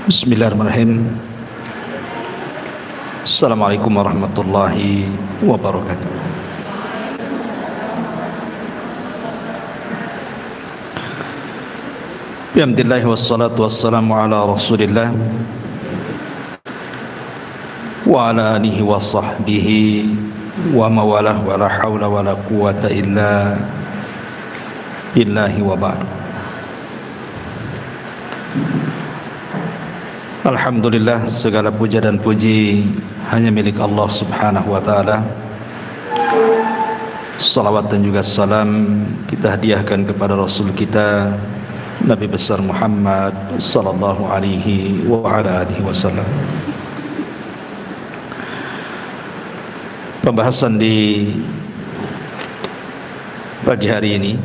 Bismillahirrahmanirrahim. Assalamualaikum warahmatullahi wabarakatuh. Alhamdulillah wassalatu wassalamu ala Rasulillah wa ala alihi wa sahbihi wa mawalah wa la hawla wa la quwata illa billahi wa ba'du. Alhamdulillah, segala puja dan puji hanya milik Allah subhanahu wa ta'ala. Salawat dan juga salam kita hadiahkan kepada Rasul kita Nabi besar Muhammad sallallahu alaihi wa ala alihi wasallam. Pembahasan di pagi hari ini,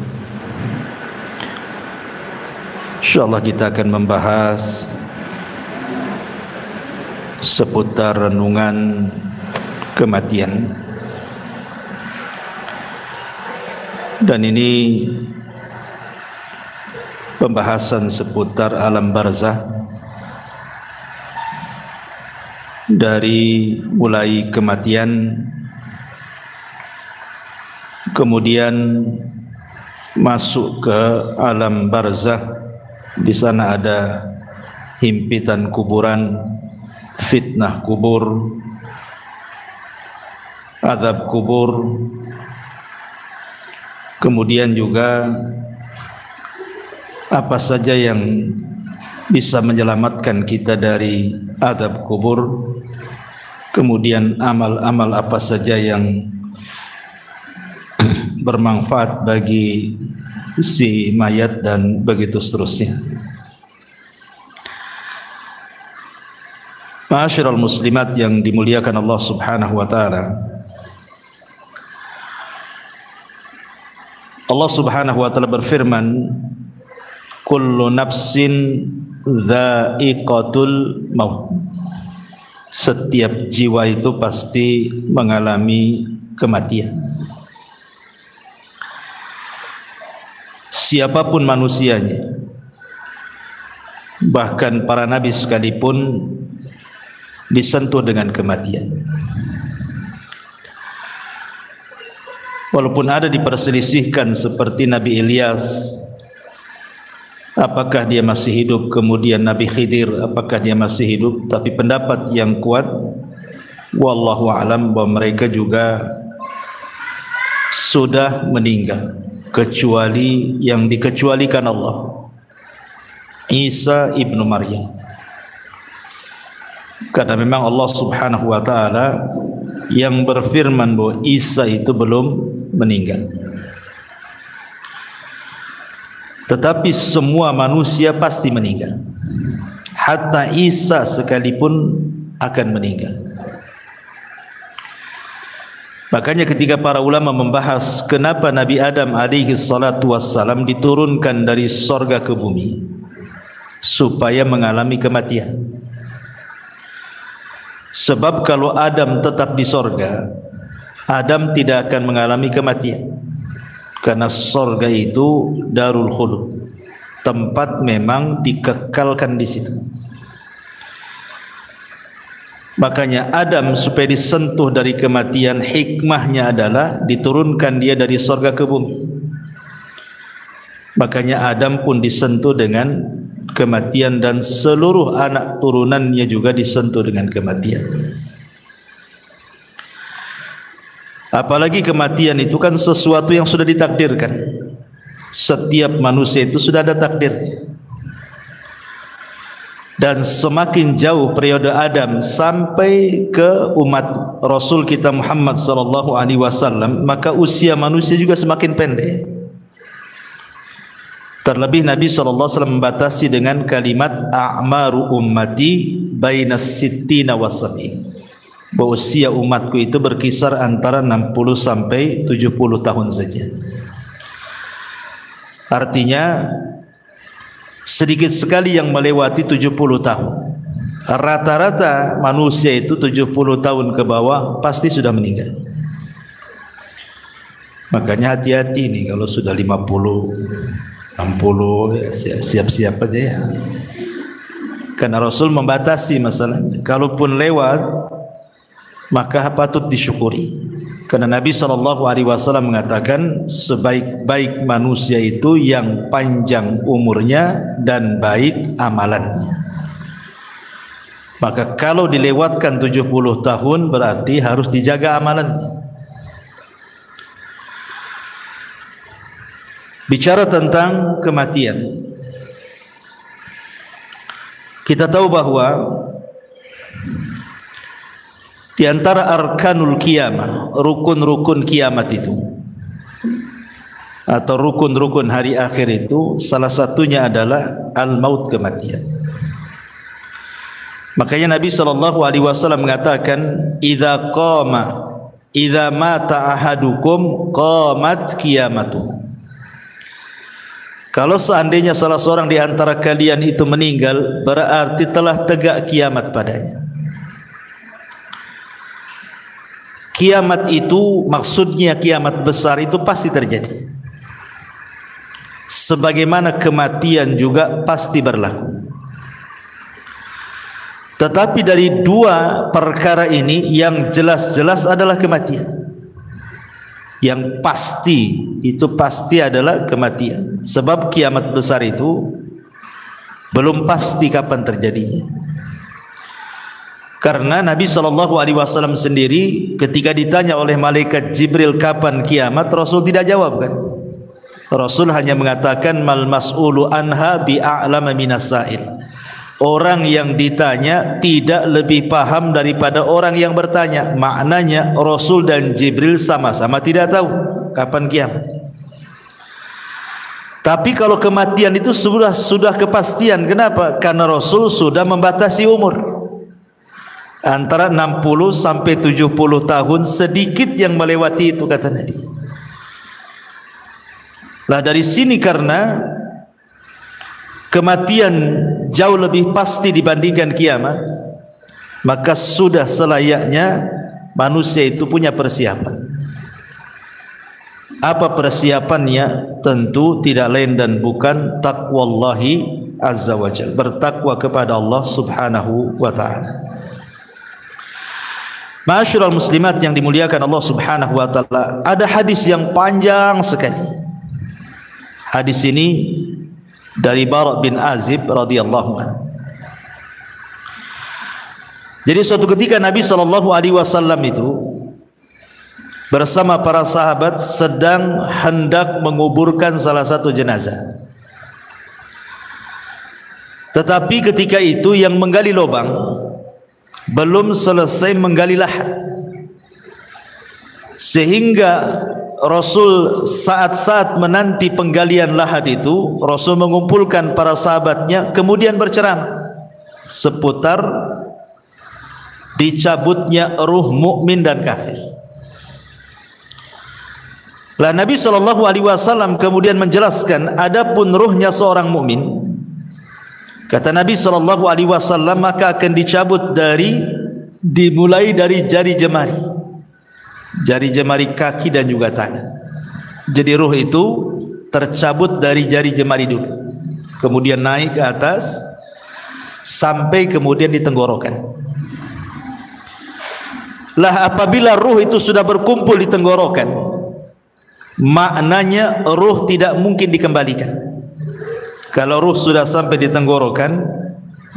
insyaallah kita akan membahas seputar renungan kematian. Dan ini pembahasan seputar alam barzah, dari mulai kematian, kemudian masuk ke alam barzah. Di sana ada himpitan kuburan, fitnah kubur, azab kubur, kemudian juga apa saja yang bisa menyelamatkan kita dari azab kubur, kemudian amal-amal apa saja yang bermanfaat bagi si mayat, dan begitu seterusnya. Ma'asyiral muslimat yang dimuliakan Allah subhanahu wa ta'ala, Allah subhanahu wa ta'ala berfirman, kullu nafsin dha'iqatul maut. Setiap jiwa itu pasti mengalami kematian. Siapapun manusianya, bahkan para nabi sekalipun disentuh dengan kematian. Walaupun ada diperselisihkan seperti Nabi Ilyas, apakah dia masih hidup, kemudian Nabi Khidir, apakah dia masih hidup, tapi pendapat yang kuat wallahu a'lam bahwa mereka juga sudah meninggal, kecuali yang dikecualikan Allah, Isa ibnu Maryam. Karena memang Allah subhanahu wa ta'ala yang berfirman bahwa Isa itu belum meninggal. Tetapi semua manusia pasti meninggal, hatta Isa sekalipun akan meninggal. Makanya ketika para ulama membahas kenapa Nabi Adam alaihi salatu wassalam diturunkan dari sorga ke bumi, supaya mengalami kematian. Sebab kalau Adam tetap di sorga, Adam tidak akan mengalami kematian, karena sorga itu darul khulud, tempat memang dikekalkan di situ. Makanya Adam supaya disentuh dari kematian, hikmahnya adalah diturunkan dia dari sorga ke bumi. Makanya Adam pun disentuh dengan kematian, dan seluruh anak turunannya juga disentuh dengan kematian. Apalagi kematian itu kan sesuatu yang sudah ditakdirkan. Setiap manusia itu sudah ada takdirnya. Dan semakin jauh periode Adam sampai ke umat Rasul kita Muhammad sallallahu alaihi wasallam, maka usia manusia juga semakin pendek. Terlebih Nabi sallallahu alaihi wasallam membatasi dengan kalimat a'maru ummati bainas sittina wasab'in, bahwa usia umatku itu berkisar antara 60 sampai 70 tahun saja. Artinya sedikit sekali yang melewati 70 tahun. Rata-rata manusia itu 70 tahun ke bawah pasti sudah meninggal. Makanya hati-hati nih kalau sudah 50, 60 ya siap-siap aja ya. Karena Rasul membatasi masalahnya. Kalaupun lewat, maka patut disyukuri. Karena Nabi SAW mengatakan sebaik-baik manusia itu yang panjang umurnya dan baik amalannya. Maka kalau dilewatkan 70 tahun berarti harus dijaga amalannya. Bicara tentang kematian, kita tahu bahwa di antara arkanul kiamah, rukun-rukun kiamat itu atau rukun-rukun hari akhir itu, salah satunya adalah al-maut, kematian. Makanya Nabi SAW mengatakan, idza mata ahadukum qamat qiyamatuh. Kalau seandainya salah seorang di antara kalian itu meninggal, berarti telah tegak kiamat padanya. Kiamat itu maksudnya kiamat besar itu pasti terjadi. Sebagaimana kematian juga pasti berlaku. Tetapi dari dua perkara ini yang jelas-jelas adalah kematian. Yang pasti, itu pasti adalah kematian. Sebab kiamat besar itu belum pasti kapan terjadinya. Karena Nabi SAW sendiri ketika ditanya oleh malaikat Jibril kapan kiamat, Rasul tidak jawab kan. Rasul hanya mengatakan mal mas'ulu anha bi'a'lama minas sa'il. Orang yang ditanya tidak lebih paham daripada orang yang bertanya. Maknanya Rasul dan Jibril sama-sama tidak tahu kapan kiamat. Tapi kalau kematian itu sudah kepastian. Kenapa? Karena Rasul sudah membatasi umur. Antara 60 sampai 70 tahun, sedikit yang melewati itu kata Nabi. Lah dari sini karena kematian jauh lebih pasti dibandingkan kiamat, maka sudah selayaknya manusia itu punya persiapan. Apa persiapannya? Tentu tidak lain dan bukan taqwallahi azza wa jalla, bertakwa kepada Allah subhanahu wa ta'ala. Ma'asyiral muslimat yang dimuliakan Allah subhanahu wa ta'ala, ada hadis yang panjang sekali. Hadis ini dari Bara bin Azib radhiyallahu anhu. Jadi suatu ketika Nabi SAW itu bersama para sahabat sedang hendak menguburkan salah satu jenazah. Tetapi ketika itu yang menggali lubang belum selesai menggali lahat, sehingga Rasul saat-saat menanti penggalian lahat itu, Rasul mengumpulkan para sahabatnya kemudian berceramah seputar dicabutnya ruh mukmin dan kafir. Lah Nabi SAW kemudian menjelaskan, adapun ruhnya seorang mukmin, kata Nabi SAW, maka akan dicabut dimulai dari jari jemari kaki dan juga tangan. Jadi ruh itu tercabut dari jari jemari dulu, kemudian naik ke atas sampai kemudian di tenggorokan. Lah apabila ruh itu sudah berkumpul di tenggorokan, maknanya ruh tidak mungkin dikembalikan. Kalau ruh sudah sampai di tenggorokan,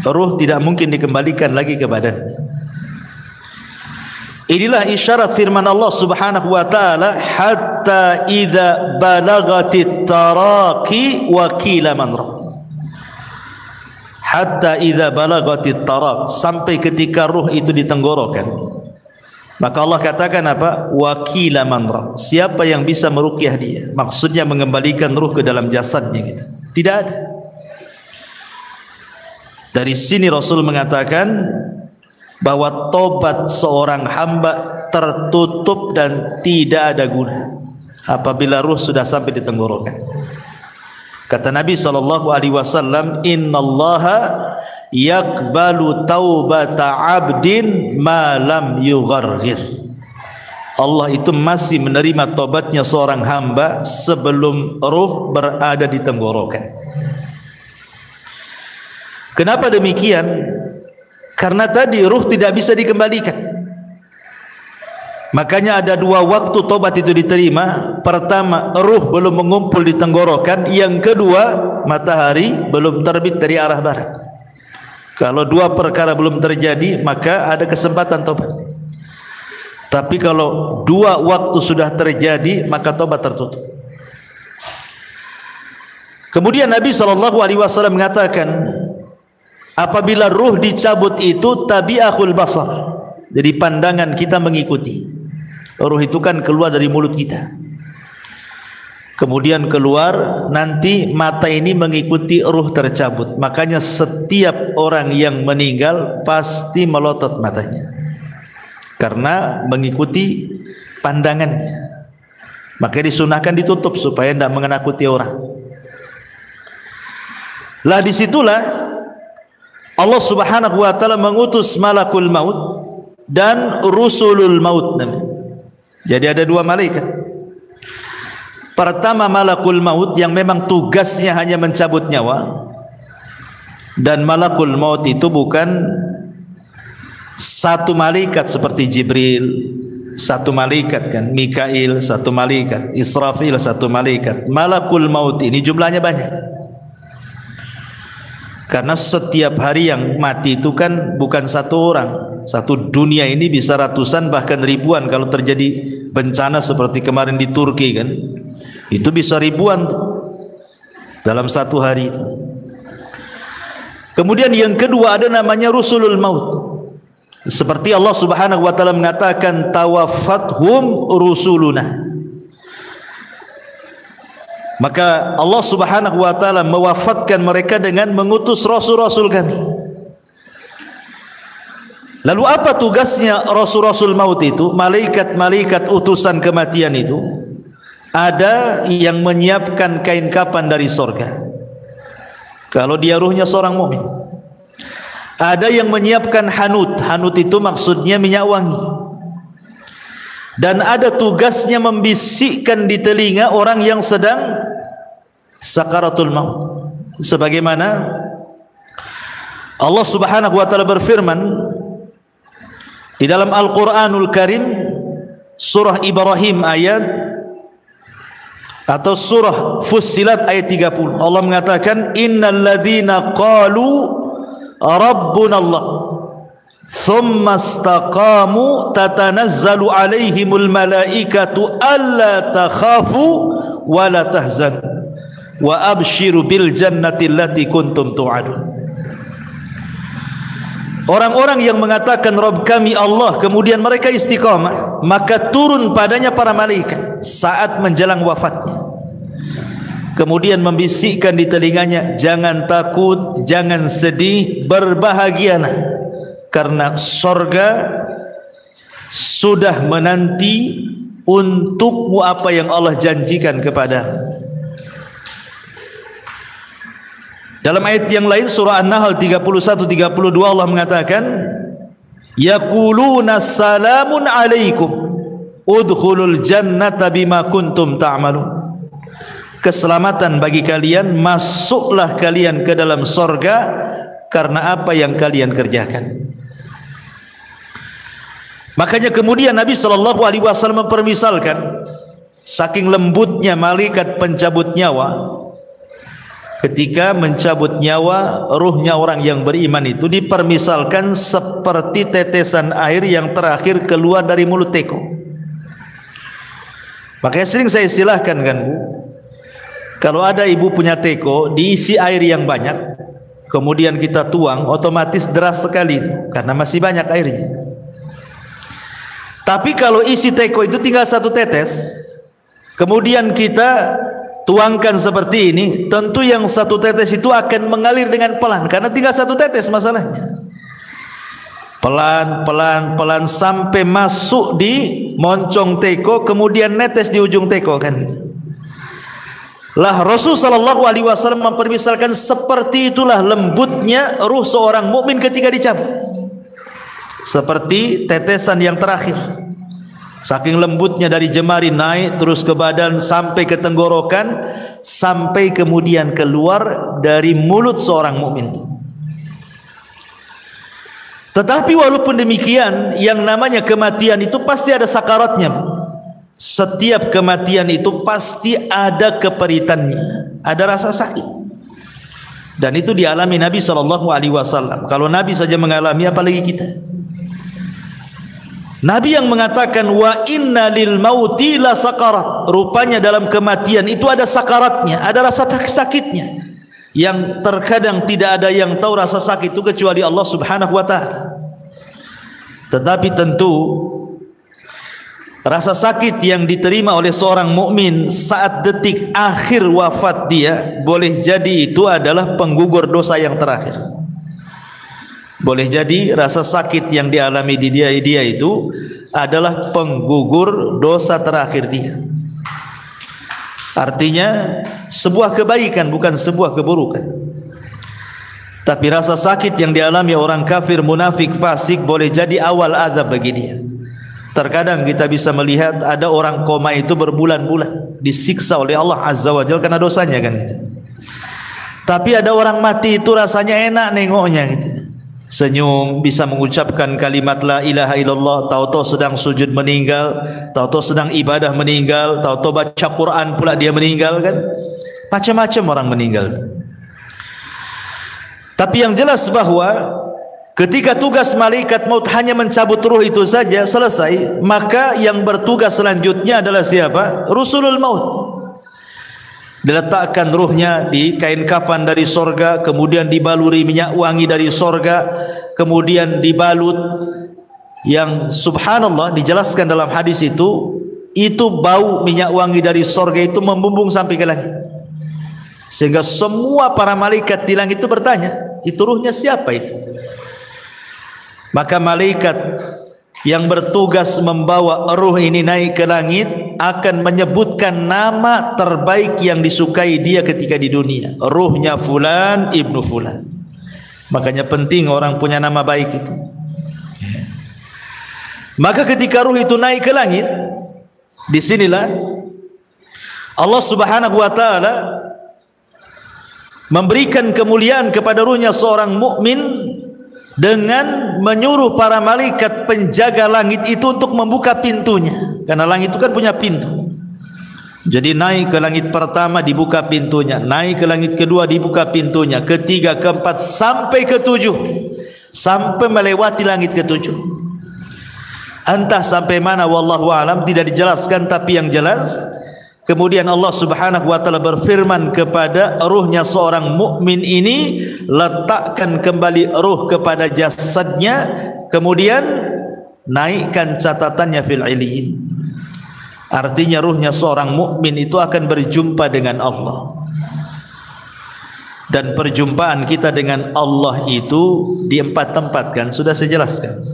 ruh tidak mungkin dikembalikan lagi ke badannya. Inilah isyarat firman Allah subhanahu wa ta'ala, hatta idza balagatit taraqi wa qila man ra. Hatta idza balagatit taraq, sampai ketika ruh itu di tenggorokan, maka Allah katakan apa? Wa qila man ra, siapa yang bisa meruqyah dia? Maksudnya mengembalikan ruh ke dalam jasadnya gitu. Tidak ada. Dari sini Rasul mengatakan bahwa tobat seorang hamba tertutup dan tidak ada guna apabila ruh sudah sampai di tenggorokan. Kata Nabi SAW, innallaha yakbalu taubata abdin ma lam yugharghir. Allah itu masih menerima tobatnya seorang hamba sebelum ruh berada di tenggorokan. Kenapa demikian? Karena tadi ruh tidak bisa dikembalikan. Makanya ada dua waktu tobat itu diterima. Pertama, ruh belum mengumpul di tenggorokan. Yang kedua, matahari belum terbit dari arah barat. Kalau dua perkara belum terjadi, maka ada kesempatan tobat. Tapi kalau dua waktu sudah terjadi, maka tobat tertutup. Kemudian Nabi SAW mengatakan, apabila ruh dicabut itu tabi'ahul basar. Jadi pandangan kita mengikuti. Ruh itu kan keluar dari mulut kita. Kemudian keluar, nanti mata ini mengikuti ruh tercabut. Makanya setiap orang yang meninggal pasti melotot matanya. Karena mengikuti pandangannya. Makanya disunahkan ditutup supaya tidak mengenakuti orang. Lah disitulah Allah Subhanahu wa taala mengutus malakul maut dan rusulul maut. Jadi ada dua malaikat. Pertama malakul maut yang memang tugasnya hanya mencabut nyawa. Dan malakul maut itu bukan satu malaikat seperti Jibril, satu malaikat kan, Mikail satu malaikat, Israfil satu malaikat. Malakul maut ini jumlahnya banyak. Karena setiap hari yang mati itu kan bukan satu orang. Satu dunia ini bisa ratusan bahkan ribuan. Kalau terjadi bencana seperti kemarin di Turki kan, itu bisa ribuan tuh dalam satu hari itu. Kemudian yang kedua ada namanya rusulul maut. Seperti Allah Subhanahu wa taala mengatakan tawaffathum rusuluna. Maka Allah Subhanahu wa taala mewafatkan mereka dengan mengutus rasul-rasul kami. Lalu apa tugasnya rasul-rasul maut itu? Malaikat-malaikat utusan kematian itu, ada yang menyiapkan kain kapan dari sorga. Kalau dia ruhnya seorang mukmin. Ada yang menyiapkan hanut. Hanut itu maksudnya minyak wangi. Dan ada tugasnya membisikkan di telinga orang yang sedang sakaratul maut. Sebagaimana Allah Subhanahu wa taala berfirman di dalam Al-Qur'anul Karim surah Ibrahim ayat atau surah Fussilat ayat 30. Allah mengatakan innal ladzina qalu rabbuna Allah thumma istaqamu tatanazzalu alaihimul malaikatu alla takhafu wa la tahzanu wa abshiru bil jannati allati kuntum tu'adun. Orang-orang yang mengatakan Rabb kami Allah, kemudian mereka istiqamah, maka turun padanya para malaikat saat menjelang wafatnya. Kemudian membisikkan di telinganya, jangan takut, jangan sedih, berbahagialah, karena sorga sudah menanti untukmu apa yang Allah janjikan kepadamu. Dalam ayat yang lain surah An-Nahl 31-32 Allah mengatakan yaquluna salamun alaikum udkhulul jannata bima kuntum ta'malun. Keselamatan bagi kalian, masuklah kalian ke dalam sorga karena apa yang kalian kerjakan. Makanya kemudian Nabi SAW mempermisalkan saking lembutnya malaikat pencabut nyawa. Ketika mencabut nyawa ruhnya orang yang beriman itu dipermisalkan seperti tetesan air yang terakhir keluar dari mulut teko. Makanya sering saya istilahkan kan Bu, kalau ada ibu punya teko diisi air yang banyak, kemudian kita tuang, otomatis deras sekali itu, karena masih banyak airnya. Tapi kalau isi teko itu tinggal satu tetes, kemudian kita tuangkan seperti ini, tentu yang satu tetes itu akan mengalir dengan pelan karena tinggal satu tetes masalahnya. Pelan sampai masuk di moncong teko, kemudian netes di ujung teko kan gitu. Lah Rasul sallallahu alaihi wasallam mempermisalkan seperti itulah lembutnya ruh seorang mukmin ketika dicabut. Seperti tetesan yang terakhir. Saking lembutnya dari jemari naik terus ke badan sampai ke tenggorokan, sampai kemudian keluar dari mulut seorang mukmin. Tetapi walaupun demikian, yang namanya kematian itu pasti ada sakaratnya. Setiap kematian itu pasti ada keperitannya, ada rasa sakit. Dan itu dialami Nabi SAW. Kalau Nabi saja mengalami, apalagi kita. Nabi yang mengatakan wa inna lil mauti la sakarat. Rupanya dalam kematian itu ada sakaratnya, ada rasa sakitnya. Yang terkadang tidak ada yang tahu rasa sakit itu kecuali Allah Subhanahu wa taala. Tetapi tentu rasa sakit yang diterima oleh seorang mukmin saat detik akhir wafat dia, boleh jadi itu adalah penggugur dosa yang terakhir. Boleh jadi rasa sakit yang dialami di dia itu adalah penggugur dosa terakhir dia. Artinya sebuah kebaikan, bukan sebuah keburukan. Tapi rasa sakit yang dialami orang kafir, munafik, fasik boleh jadi awal azab bagi dia. Terkadang kita bisa melihat ada orang koma itu berbulan-bulan disiksa oleh Allah Azza wa Jalla karena dosanya kan itu. Tapi ada orang mati itu rasanya enak nengoknya gitu. Senyum, bisa mengucapkan kalimat la ilaha illallah, tahu-tahu sedang sujud meninggal, tahu-tahu sedang ibadah meninggal, tahu-tahu baca Quran pula dia meninggal kan. Macam-macam orang meninggal. Tapi yang jelas bahwa ketika tugas malaikat maut hanya mencabut ruh itu saja selesai, maka yang bertugas selanjutnya adalah siapa? Rusulul maut. Diletakkan ruhnya di kain kafan dari sorga, kemudian dibaluri minyak wangi dari sorga, kemudian dibalut, yang subhanallah dijelaskan dalam hadis itu bau minyak wangi dari sorga itu membumbung sampai ke langit, sehingga semua para malaikat di langit itu bertanya, itu ruhnya siapa itu? Maka malaikat yang bertugas membawa ruh ini naik ke langit akan menyebutkan nama terbaik yang disukai dia ketika di dunia. Ruhnya fulan ibnu fulan. Makanya penting orang punya nama baik itu. Maka ketika ruh itu naik ke langit, disinilah Allah Subhanahu wa taala memberikan kemuliaan kepada ruhnya seorang mukmin dengan menyuruh para malaikat penjaga langit itu untuk membuka pintunya, karena langit itu kan punya pintu. Jadi naik ke langit pertama dibuka pintunya, naik ke langit kedua dibuka pintunya, ketiga, keempat sampai ketujuh, sampai melewati langit ketujuh. Entah sampai mana wallahu alam, tidak dijelaskan, tapi yang jelas kemudian Allah Subhanahu wa taala berfirman kepada ruhnya seorang mukmin ini, letakkan kembali ruh kepada jasadnya, kemudian naikkan catatannya fil illiyin. Artinya ruhnya seorang mukmin itu akan berjumpa dengan Allah. Dan perjumpaan kita dengan Allah itu di 4 tempat kan sudah saya jelaskan.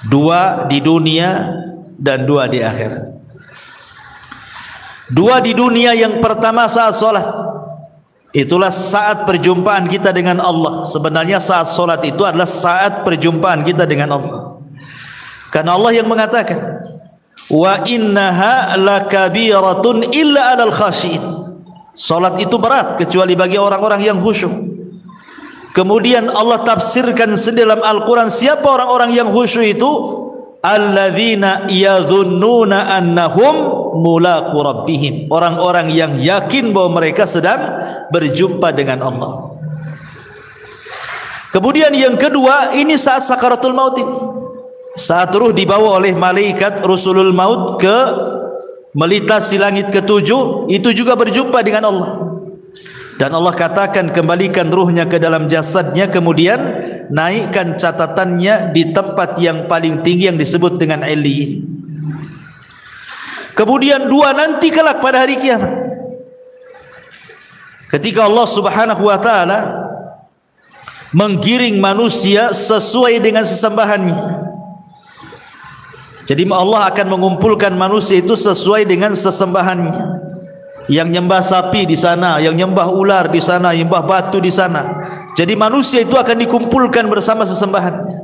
2 di dunia dan 2 di akhirat. 2 di dunia, yang pertama saat solat. Itulah saat perjumpaan kita dengan Allah. Sebenarnya saat solat itu adalah saat perjumpaan kita dengan Allah. Karena Allah yang mengatakan, wa innaha lakabiratun illa 'alal khashiin. Solat itu berat kecuali bagi orang-orang yang khusyuk. Kemudian Allah tafsirkan dalam Al-Quran siapa orang-orang yang khusyuk itu? Alladzina yadhunnuna annahum mulaqu rabbihim. Orang-orang yang yakin bahwa mereka sedang berjumpa dengan Allah. Kemudian yang kedua, ini saat sakaratul maut ini. Saat ruh dibawa oleh malaikat rusulul maut ke melintasi langit ketujuh, itu juga berjumpa dengan Allah. Dan Allah katakan kembalikan ruhnya ke dalam jasadnya, kemudian naikkan catatannya di tempat yang paling tinggi yang disebut dengan Illiyin. Kemudian 2 nanti kelak pada hari kiamat, ketika Allah Subhanahu wa taala menggiring manusia sesuai dengan sesembahannya. Jadi Allah akan mengumpulkan manusia itu sesuai dengan sesembahannya. Yang nyembah sapi di sana, yang nyembah ular di sana, yang nyembah batu di sana. Jadi manusia itu akan dikumpulkan bersama sesembahannya.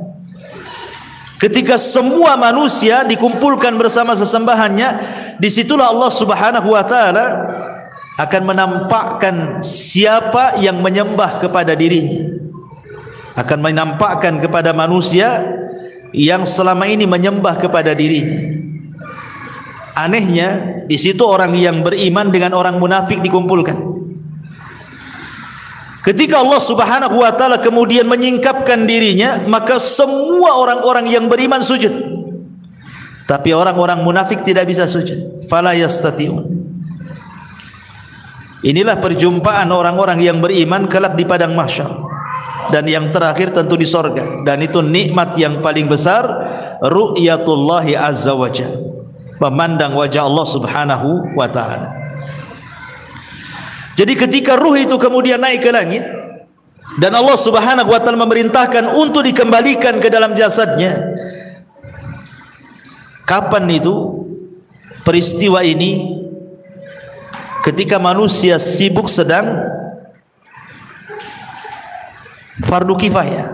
Ketika semua manusia dikumpulkan bersama sesembahannya, disitulah Allah Subhanahu wa taala akan menampakkan siapa yang menyembah kepada dirinya. akan menampakkan kepada manusia yang selama ini menyembah kepada dirinya. Anehnya, di situ orang yang beriman dengan orang munafik dikumpulkan. Ketika Allah Subhanahu wa taala kemudian menyingkapkan dirinya, maka semua orang-orang yang beriman sujud. Tapi orang-orang munafik tidak bisa sujud. Fala yastati'un. Inilah perjumpaan orang-orang yang beriman kelak di padang mahsyar. Dan yang terakhir tentu di sorga. Dan itu nikmat yang paling besar, ru'yatullahi azza wa jalla, memandang wajah Allah Subhanahu wa ta'ala. Jadi ketika ruh itu kemudian naik ke langit dan Allah Subhanahu wa ta'ala memerintahkan untuk dikembalikan ke dalam jasadnya, kapan itu peristiwa ini? Ketika manusia sibuk sedang fardu kifayah.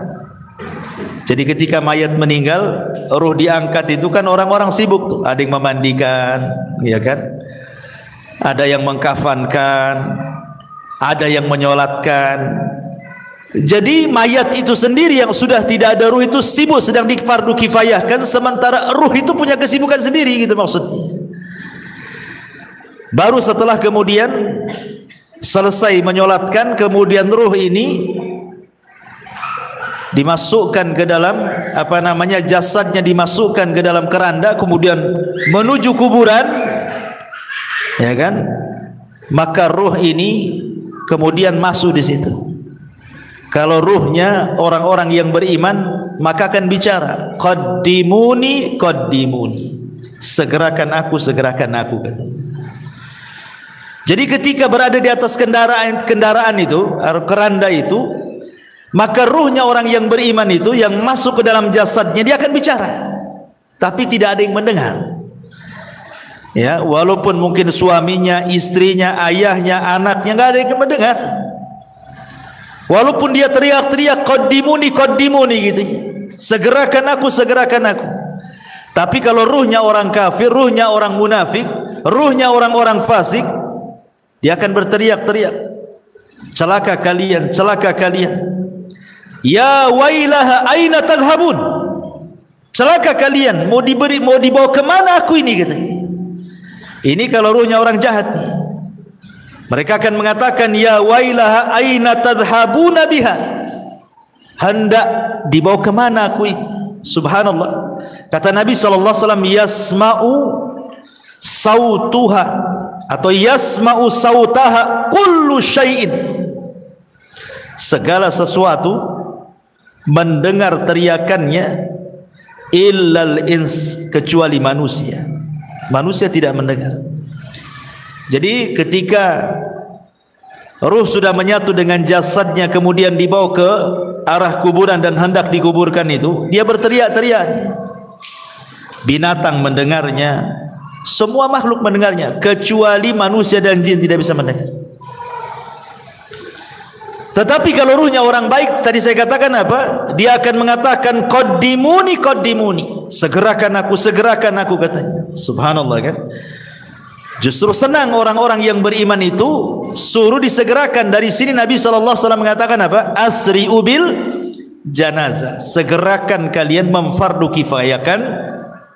Jadi ketika mayat meninggal, ruh diangkat itu kan orang-orang sibuk tuh, ada yang memandikan, ya kan? Ada yang mengkafankan, ada yang menyolatkan. Jadi mayat itu sendiri yang sudah tidak ada ruh itu sibuk sedang di fardu kifayahkan, sementara ruh itu punya kesibukan sendiri, gitu maksudnya. Baru setelah kemudian selesai menyolatkan, kemudian ruh ini dimasukkan ke dalam jasadnya dimasukkan ke dalam keranda, kemudian menuju kuburan, ya kan? Maka ruh ini kemudian masuk di situ. Kalau ruhnya orang-orang yang beriman, maka akan bicara, qaddimuni qaddimuni, segerakan aku katanya. Jadi ketika berada di atas kendaraan itu, keranda itu, maka ruhnya orang yang beriman itu yang masuk ke dalam jasadnya, dia akan bicara, tapi tidak ada yang mendengar. Ya, walaupun mungkin suaminya, istrinya, ayahnya, anaknya, nggak ada yang mendengar. Walaupun dia teriak-teriak qaddimuni qaddimuni gitu, segerakan aku. Tapi kalau ruhnya orang kafir, ruhnya orang munafik, ruhnya orang-orang fasik, dia akan berteriak-teriak, celaka kalian, celaka kalian. Ya wailaha aina tadhhabun, celaka kalian, mau dibawa kemana aku ini, katanya. Ini kalau ruhnya orang jahat nih. Mereka akan mengatakan, ya wailaha aina tadhhabuna biha, hendak dibawa kemana aku ini. Subhanallah. Kata Nabi SAW, yasma'u sautuha atau yasma'u sautaha kullu syai'in, segala sesuatu mendengar teriakannya, illal ins, kecuali manusia. Manusia tidak mendengar. Jadi ketika ruh sudah menyatu dengan jasadnya, kemudian dibawa ke arah kuburan dan hendak dikuburkan itu, dia berteriak-teriak. Binatang mendengarnya, semua makhluk mendengarnya, kecuali manusia dan jin tidak bisa mendengar. Tetapi kalau ruhnya orang baik, tadi saya katakan apa? Dia akan mengatakan qaddimuni qaddimuni, segerakan aku katanya. Subhanallah kan? Justru senang orang-orang yang beriman itu suruh disegerakan. Dari sini Nabi SAW mengatakan apa? Asri'u bil janazah, segerakan kalian memfardu kifayahkan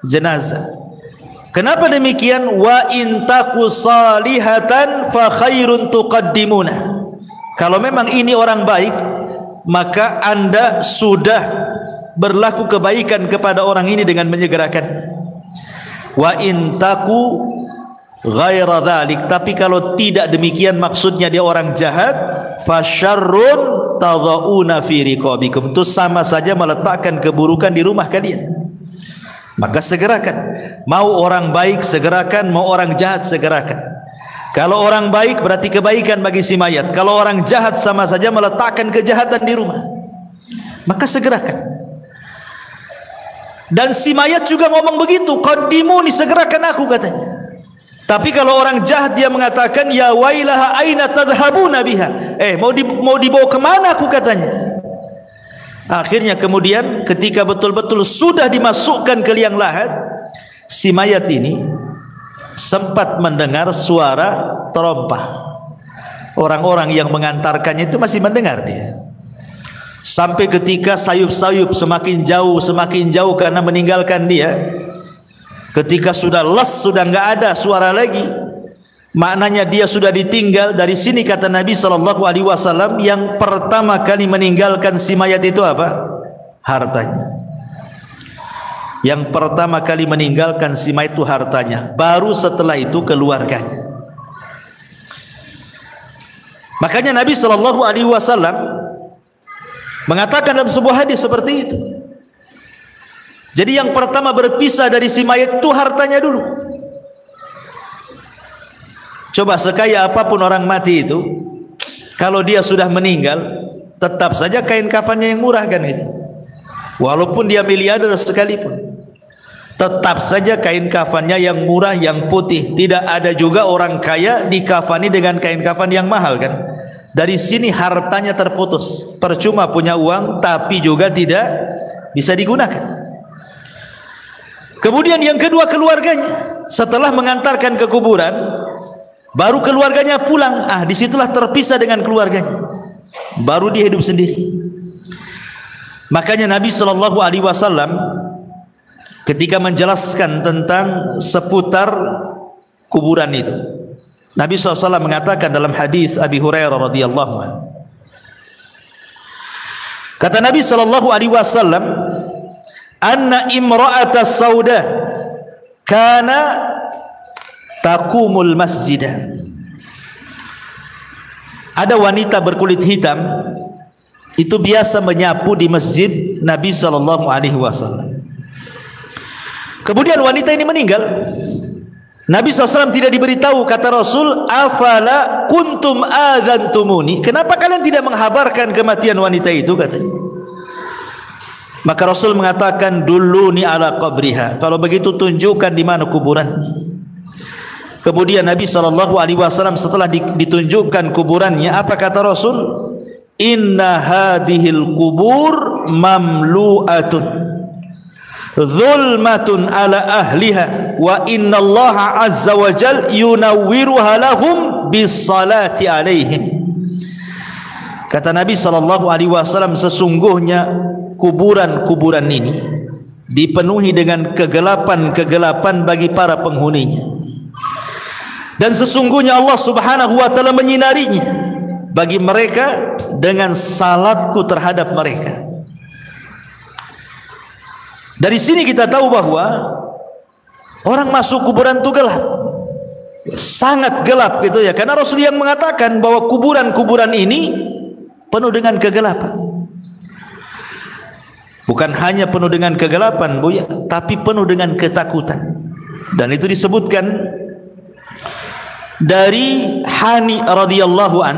jenazah. Kenapa demikian? Wa in taku salihatan fa khairun tuqaddimuna. Kalau memang ini orang baik, maka anda sudah berlaku kebaikan kepada orang ini dengan menyegerakan. Wa in taku ghaira dzalik, tapi kalau tidak demikian, maksudnya dia orang jahat, fasyarrun tadhauna fi riqabikum, itu sama saja meletakkan keburukan di rumah kalian. Maka segerakan. Mau orang baik segerakan, mau orang jahat segerakan. Kalau orang baik berarti kebaikan bagi si mayat, kalau orang jahat sama saja meletakkan kejahatan di rumah. Maka segerakan. Dan si mayat juga ngomong begitu, qaddimuni, segerakan aku katanya. Tapi kalau orang jahat dia mengatakan, ya wailaha aina tadhhabuna biha, mau dibawa kemana aku katanya. Akhirnya kemudian ketika betul-betul sudah dimasukkan ke liang lahat, si mayat ini sempat mendengar suara terompah. Orang-orang yang mengantarkannya itu masih mendengar dia. sampai ketika sayup-sayup semakin jauh karena meninggalkan dia. Ketika sudah les, sudah enggak ada suara lagi, maknanya dia sudah ditinggal. Dari sini kata Nabi SAW, yang pertama kali meninggalkan si mayat itu apa? Hartanya. Yang pertama kali meninggalkan si mayat itu hartanya, baru setelah itu keluarganya. Makanya Nabi SAW mengatakan dalam sebuah hadis seperti itu. Jadi yang pertama berpisah dari si mayat itu hartanya dulu. Coba sekaya apapun orang mati itu, kalau dia sudah meninggal, tetap saja kain kafannya yang murah kan itu. Walaupun dia miliarder sekalipun, tetap saja kain kafannya yang murah, yang putih. Tidak ada juga orang kaya dikafani dengan kain kafan yang mahal kan. Dari sini hartanya terputus. Percuma punya uang tapi juga tidak bisa digunakan. Kemudian yang kedua, keluarganya. Setelah mengantarkan ke kuburan, baru keluarganya pulang. Disitulah terpisah dengan keluarganya, baru dia hidup sendiri. Makanya Nabi SAW ketika menjelaskan tentang seputar kuburan itu, Nabi SAW mengatakan dalam hadis Abi Hurairah radhiyallahu anhu, kata Nabi SAW, anna imra'ata sauda kana taqumul masjidah. Ada wanita berkulit hitam itu biasa menyapu di masjid Nabi SAW. Kemudian wanita ini meninggal. Nabi SAW tidak diberitahu. Kata Rasul, afala kuntum adzantumuni, kenapa kalian tidak menghabarkan kematian wanita itu, katanya. Maka Rasul mengatakan, duluni ala qabriha, kalau begitu tunjukkan di mana kuburan. Kemudian Nabi SAW setelah ditunjukkan kuburannya, apa kata Rasul? Inna hadhil kubur mamlu'atun zulmatun ala ahliha wa inna Allah azza wa jal yunawwiruha lahum bisalati alaihim. Kata Nabi SAW, sesungguhnya kuburan-kuburan ini dipenuhi dengan kegelapan-kegelapan bagi para penghuninya, dan sesungguhnya Allah Subhanahu wa taala menyinarinya bagi mereka dengan salatku terhadap mereka. Dari sini kita tahu bahwa orang masuk kuburan itu gelap, sangat gelap gitu ya, karena Rasul yang mengatakan bahwa kuburan-kuburan ini penuh dengan kegelapan. Bukan hanya penuh dengan kegelapan, Bu ya, tapi penuh dengan ketakutan. Dan itu disebutkan dari Hani radhiyallahu an,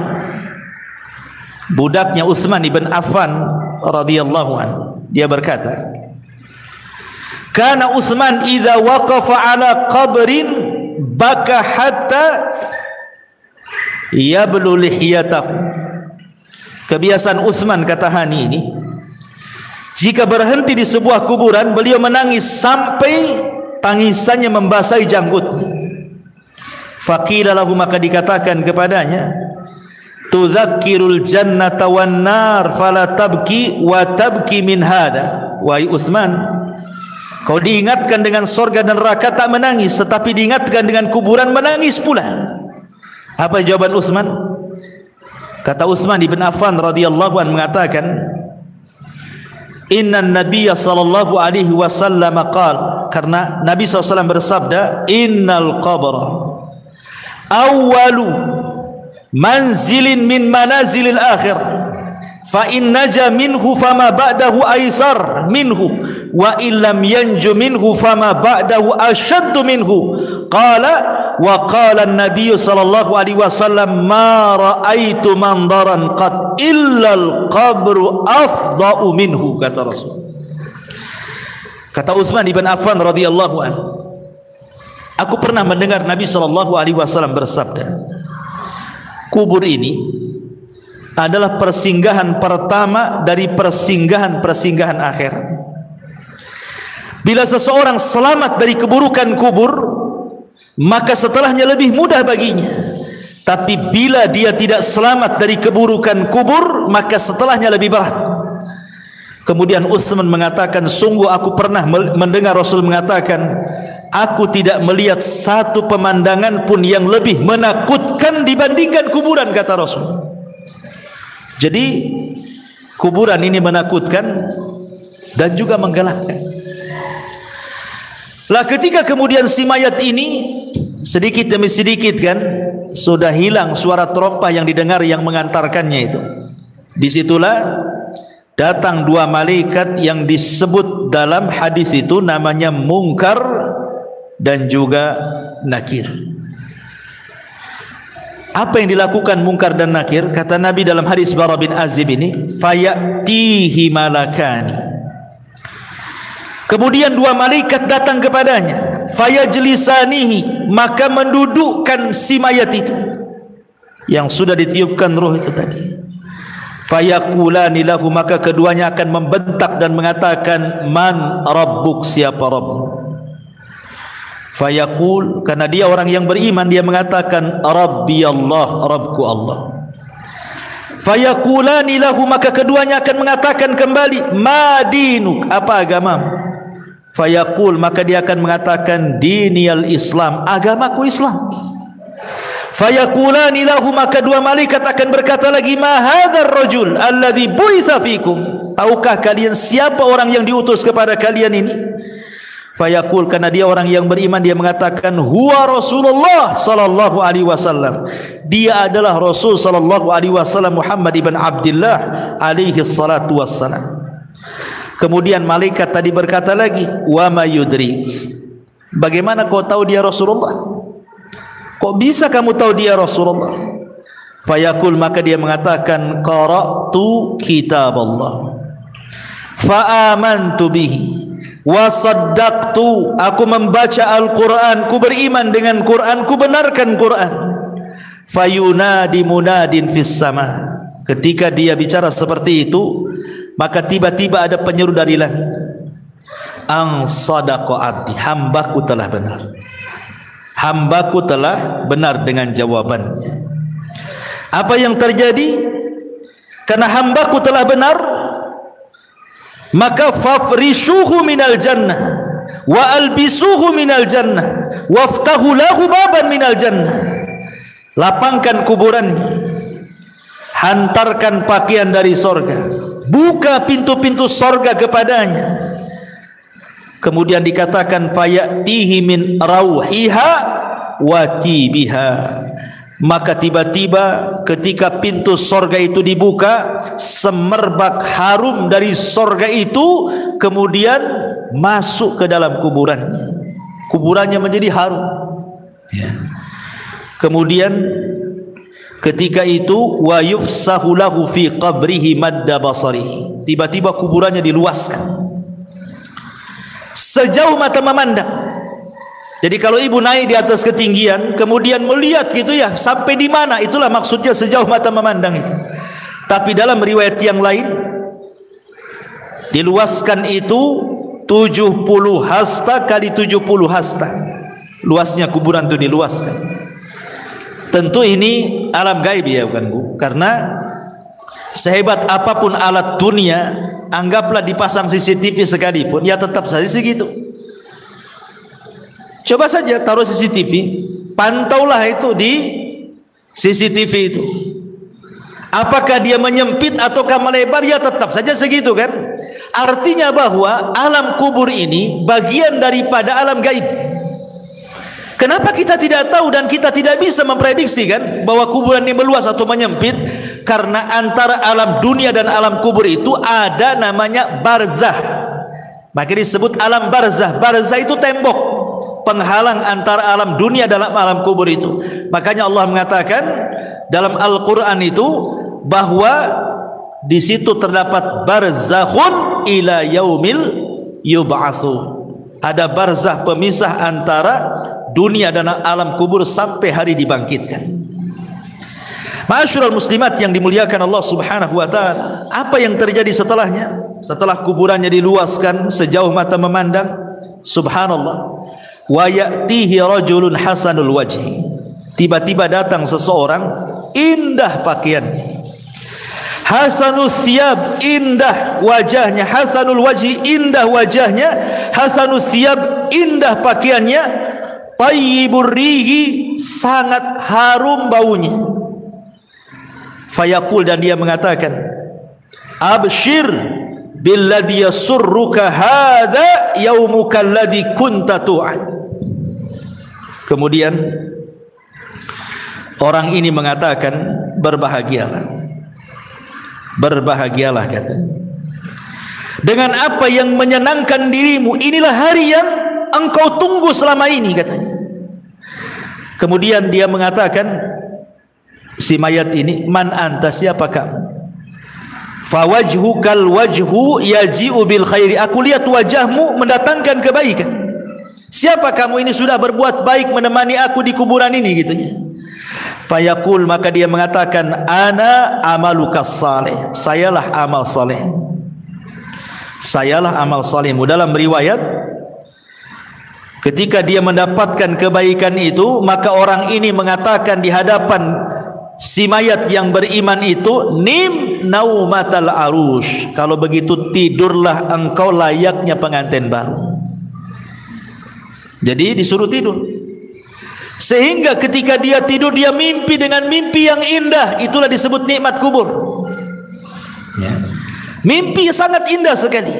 budaknya Utsman ibn Affan radhiyallahu an. Dia berkata, kana Utsman idza waqafa ala qabrin baka hatta yablu lihiyatahu. Kebiasaan Utsman, kata Hani ini, jika berhenti di sebuah kuburan, beliau menangis sampai tangisannya membasahi janggutnya. Faqila lahu, maka dikatakan kepadanya, tudzakkirul jannata wan nar fala tabki wa tabki min hada. Wahai Utsman, kau diingatkan dengan sorga dan neraka tak menangis, tetapi diingatkan dengan kuburan menangis pula. Apa jawaban Utsman? Kata Utsman ibn Affan radhiyallahu anhu mengatakan, inna nabiyya sallallahu alaihi wasallam qala, karena Nabi SAW bersabda, innal qabra awwalu manzilin min manazilil akhirah fa in naja minhu fama ba'dahu aisar minhu wa illam yanju minhu fama ba'dahu ashaddu minhu. Qala wa qala an-nabiy sallallahu alaihi wasallam ma ra'aitu mandaran qad illa al-qabru afda'u minhu, kata Rasul. Kata Utsman ibn Affan radhiyallahu anhu, aku pernah mendengar Nabi sallallahu alaihi wasallam bersabda, kubur ini adalah persinggahan pertama dari persinggahan-persinggahan akhirat. Bila seseorang selamat dari keburukan kubur, maka setelahnya lebih mudah baginya. Tapi bila dia tidak selamat dari keburukan kubur, maka setelahnya lebih berat. Kemudian Utsman mengatakan, sungguh aku pernah mendengar Rasul mengatakan, aku tidak melihat satu pemandangan pun yang lebih menakutkan dibandingkan kuburan, kata Rasul. Jadi kuburan ini menakutkan dan juga menggelapkan. Lah ketika kemudian si mayat ini sedikit demi sedikit kan sudah hilang suara terompah yang didengar yang mengantarkannya itu. Disitulah datang dua malaikat yang disebut dalam hadis itu namanya Munkar dan juga Nakir. Apa yang dilakukan Munkar dan Nakir? Kata Nabi dalam hadis Bara bin Azib ini, fayatihi malakani. Kemudian dua malaikat datang kepadanya, fayajlisanihi, maka mendudukkan si mayat itu yang sudah ditiupkan ruh itu tadi. Fayaqulani lahu, maka keduanya akan membentak dan mengatakan, man rabbuk, siapa Rabbmu? Fayaqul, karena dia orang yang beriman, dia mengatakan, Rabbi Allah, Rabbku Allah. Fayaqulani lahu, maka keduanya akan mengatakan kembali, ma dinuk, apa agamamu? Fayaqul, maka dia akan mengatakan, diniyal Islam, agamaku Islam. Fayaqulani lahu, maka dua malaikat akan berkata lagi, ma hadzal rajul alladhi buitsa fikum, tahukah kalian siapa orang yang diutus kepada kalian ini? Fayaqul, karena dia orang yang beriman, dia mengatakan, huwa Rasulullah sallallahu alaihi wasallam, dia adalah Rasul sallallahu alaihi wasallam Muhammad ibn Abdullah alaihi salatu wassalam. Kemudian malaikat tadi berkata lagi, wa ma yudrik, bagaimana kau tahu dia Rasulullah? Kok bisa kamu tahu dia Rasulullah? Fayaqul, maka dia mengatakan, qara'tu kitab Allah fa amantu bihi wa saddaqtu, aku membaca Al-Quran, ku beriman dengan Quran, ku benarkan Quran. Fayunadi munadin fis sama, ketika dia bicara seperti itu, maka tiba-tiba ada penyeru dari langit, ang sadaqa abdi, hambaku telah benar, hambaku telah benar dengan jawabannya. Apa yang terjadi? Karena hambaku telah benar, maka fafrishuhu minal jannah wa albisuhu minal jannah waftahu lahu baban minal jannah. Lapangkan kuburannya, hantarkan pakaian dari sorga, buka pintu-pintu sorga kepadanya. Kemudian dikatakan, fayatihi min rauhiha wa tibiha, maka tiba-tiba ketika pintu sorga itu dibuka, semerbak harum dari sorga itu kemudian masuk ke dalam kuburannya. Kuburannya menjadi harum, ya. Kemudian ketika itu, wa yufsahu lahu fi qabrihi madda basarihi, tiba-tiba kuburannya diluaskan sejauh mata memandang. Jadi kalau ibu naik di atas ketinggian kemudian melihat gitu ya, sampai di mana, itulah maksudnya sejauh mata memandang itu. Tapi dalam riwayat yang lain, diluaskan itu 70 hasta kali 70 hasta, luasnya kuburan itu diluaskan. Tentu ini alam gaib ya, bukan Bu? Karena sehebat apapun alat dunia, anggaplah dipasang CCTV sekalipun, ya tetap saja segitu. Coba saja taruh CCTV, pantaulah itu di CCTV itu. Apakah dia menyempit ataukah melebar, ya tetap saja segitu kan. Artinya bahwa alam kubur ini bagian daripada alam gaib. Kenapa kita tidak tahu dan kita tidak bisa memprediksi kan bahwa kuburan ini meluas atau menyempit? Karena antara alam dunia dan alam kubur itu ada namanya barzah. Maka disebut alam barzah. Barzah itu tembok penghalang antara alam dunia dan alam kubur itu. Makanya Allah mengatakan dalam Al-Quran itu bahwa di situ terdapat barzakhun ila yaumil yub'atsun. Ada barzah pemisah antara dunia dan alam kubur sampai hari dibangkitkan. Ma'asyiral muslimat yang dimuliakan Allah Subhanahu wa taala, apa yang terjadi setelahnya? Setelah kuburannya diluaskan sejauh mata memandang, subhanallah, wa ya'tihi rajulun hasanul wajhi, tiba-tiba datang seseorang indah pakaiannya, Hasanul thiyab, indah wajahnya. Hasanul wajhi, indah wajahnya. Hasanul thiyab, indah pakaiannya. Tayyibur rihi, sangat harum baunya. Fayaqul, dan dia mengatakan, abshir billadhi yasurruka hadha yaumuka alladhi kunta tu'ad. Kemudian orang ini mengatakan, berbahagialah, berbahagialah katanya, dengan apa yang menyenangkan dirimu. Inilah hari yang engkau tunggu selama ini katanya. Kemudian dia mengatakan, si mayat ini, man anta, siapa kamu? Fawajhukal wajhu yaji'u bil khairi, aku lihat wajahmu mendatangkan kebaikan. Siapa kamu ini? Sudah berbuat baik menemani aku di kuburan ini gitunya. Fayaqul, maka dia mengatakan, ana amalukas saleh, sayalah amal saleh, sayalah amal salehmu. Dalam riwayat, ketika dia mendapatkan kebaikan itu, maka orang ini mengatakan di hadapan si mayat yang beriman itu, nim naumatal arush, kalau begitu tidurlah engkau layaknya pengantin baru. Jadi disuruh tidur, sehingga ketika dia tidur, dia mimpi dengan mimpi yang indah. Itulah disebut nikmat kubur ya. Mimpi sangat indah sekali,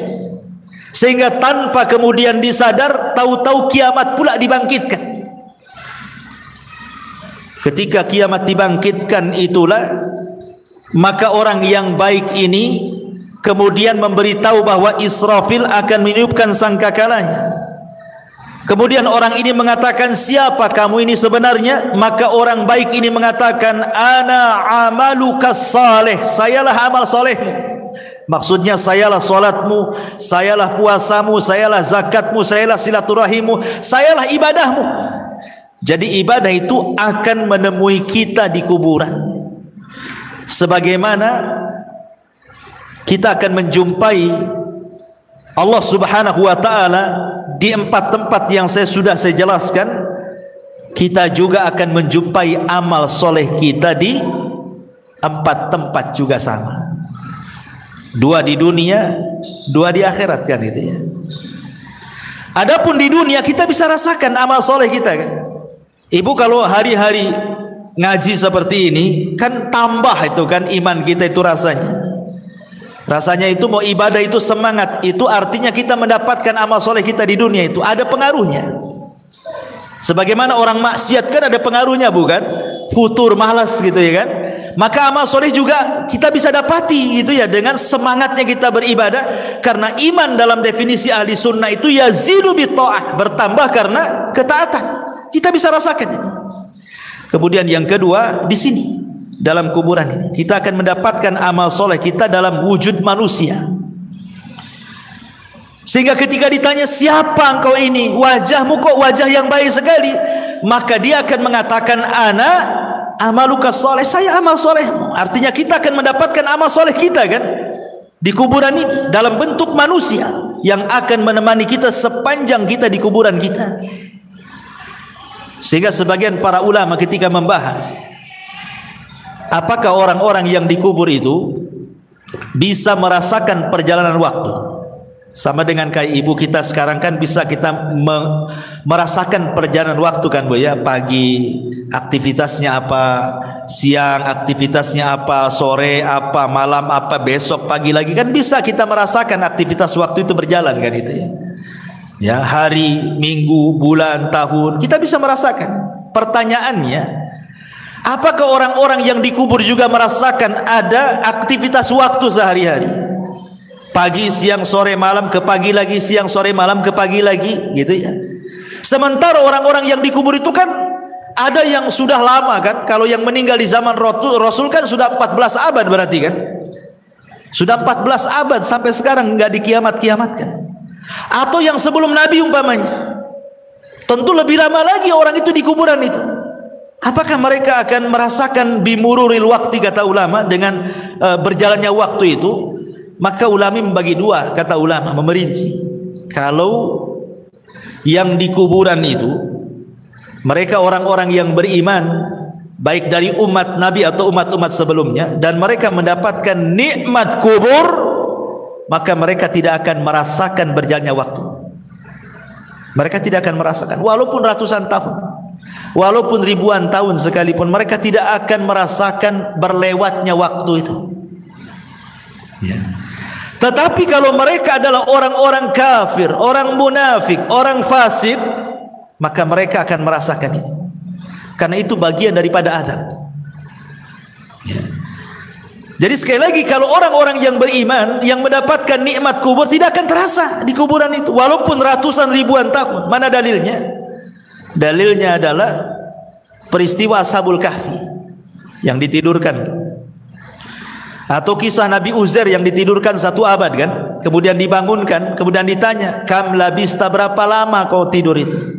sehingga tanpa kemudian disadar, tahu-tahu kiamat pula dibangkitkan. Ketika kiamat dibangkitkan itulah, maka orang yang baik ini kemudian memberitahu bahwa Israfil akan meniupkan sangkakalanya. Kemudian orang ini mengatakan, siapa kamu ini sebenarnya? Maka orang baik ini mengatakan, ana amalukas saleh, sayalah amal solehmu. Maksudnya sayalah solatmu, sayalah puasamu, sayalah zakatmu, sayalah silaturahimmu, sayalah ibadahmu. Jadi ibadah itu akan menemui kita di kuburan, sebagaimana kita akan menjumpai Allah Subhanahu wa ta'ala di 4 tempat yang saya jelaskan. Kita juga akan menjumpai amal soleh kita di 4 tempat juga sama. 2 di dunia, 2 di akhirat kan itu ya. Adapun di dunia kita bisa rasakan amal soleh kita kan. Ibu kalau hari-hari ngaji seperti ini kan tambah itu kan iman kita itu rasanya. Rasanya itu mau ibadah itu semangat. Itu artinya kita mendapatkan amal soleh kita di dunia itu ada pengaruhnya. Sebagaimana orang maksiat kan ada pengaruhnya bukan? Futur, malas gitu ya kan. Maka amal soleh juga kita bisa dapati gitu ya, dengan semangatnya kita beribadah. Karena iman dalam definisi ahli sunnah itu yazidu bitta'ah, bertambah karena ketaatan. Kita bisa rasakan itu. Kemudian yang kedua, di sini dalam kuburan ini kita akan mendapatkan amal soleh kita dalam wujud manusia, sehingga ketika ditanya siapa engkau ini, wajahmu kok wajah yang baik sekali, maka dia akan mengatakan ana amalukas soleh, saya amal solehmu. Artinya kita akan mendapatkan amal soleh kita kan di kuburan ini dalam bentuk manusia yang akan menemani kita sepanjang kita di kuburan kita. Sehingga sebagian para ulama ketika membahas apakah orang-orang yang dikubur itu bisa merasakan perjalanan waktu, sama dengan kayak ibu kita sekarang kan bisa kita merasakan perjalanan waktu kan Bu ya. Pagi aktivitasnya apa, siang aktivitasnya apa, sore apa, malam apa, besok pagi lagi kan bisa kita merasakan aktivitas waktu itu berjalan kan itu ya. Ya, hari, minggu, bulan, tahun kita bisa merasakan. Pertanyaannya, apakah orang-orang yang dikubur juga merasakan ada aktivitas waktu sehari-hari? Pagi, siang, sore, malam, ke pagi lagi, siang, sore, malam, ke pagi lagi, gitu ya. Sementara orang-orang yang dikubur itu kan ada yang sudah lama kan. Kalau yang meninggal di zaman Rasul kan sudah 14 abad berarti kan. Sudah 14 abad sampai sekarang nggak dikiamat-kiamatkan. Atau yang sebelum Nabi umpamanya, tentu lebih lama lagi orang itu di kuburan itu. Apakah mereka akan merasakan bimururil waktu, kata ulama, dengan berjalannya waktu itu? Maka ulama membagi dua, kata ulama, memerinci. Kalau yang di kuburan itu mereka orang-orang yang beriman, baik dari umat Nabi atau umat-umat sebelumnya, dan mereka mendapatkan nikmat kubur, maka mereka tidak akan merasakan berjalannya waktu. Mereka tidak akan merasakan, walaupun ratusan tahun, walaupun ribuan tahun sekalipun, mereka tidak akan merasakan berlewatnya waktu itu. Ya. Tetapi kalau mereka adalah orang-orang kafir, orang munafik, orang fasik, maka mereka akan merasakan itu. Karena itu bagian daripada azab. Ya. Jadi sekali lagi, kalau orang-orang yang beriman yang mendapatkan nikmat kubur tidak akan terasa di kuburan itu, walaupun ratusan ribuan tahun. Mana dalilnya? Dalilnya adalah peristiwa Ashabul Kahfi yang ditidurkan, atau kisah Nabi Uzair yang ditidurkan 1 abad kan, kemudian dibangunkan, kemudian ditanya, kam labista, berapa lama kau tidur itu?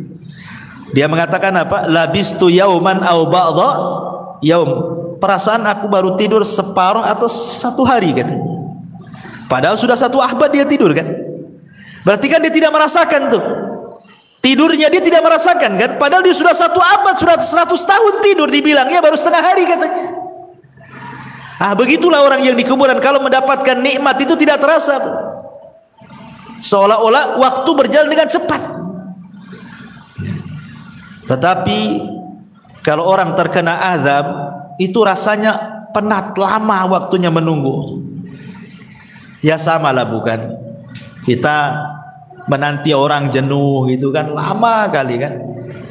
Dia mengatakan apa? Labistu yauman au ba'dha yaum. Perasaan aku baru tidur separuh atau 1 hari katanya. Padahal sudah 1 abad dia tidur kan. Berarti kan dia tidak merasakan tuh. Tidurnya dia tidak merasakan kan. Padahal dia sudah 1 abad, sudah 100 tahun tidur, dibilangnya baru setengah hari katanya. Begitulah orang yang di kuburan, kalau mendapatkan nikmat itu tidak terasa. Seolah-olah waktu berjalan dengan cepat. Tetapi kalau orang terkena azab, itu rasanya penat, lama waktunya menunggu. Ya samalah bukan? Kita menanti orang jenuh gitu kan, lama kali kan.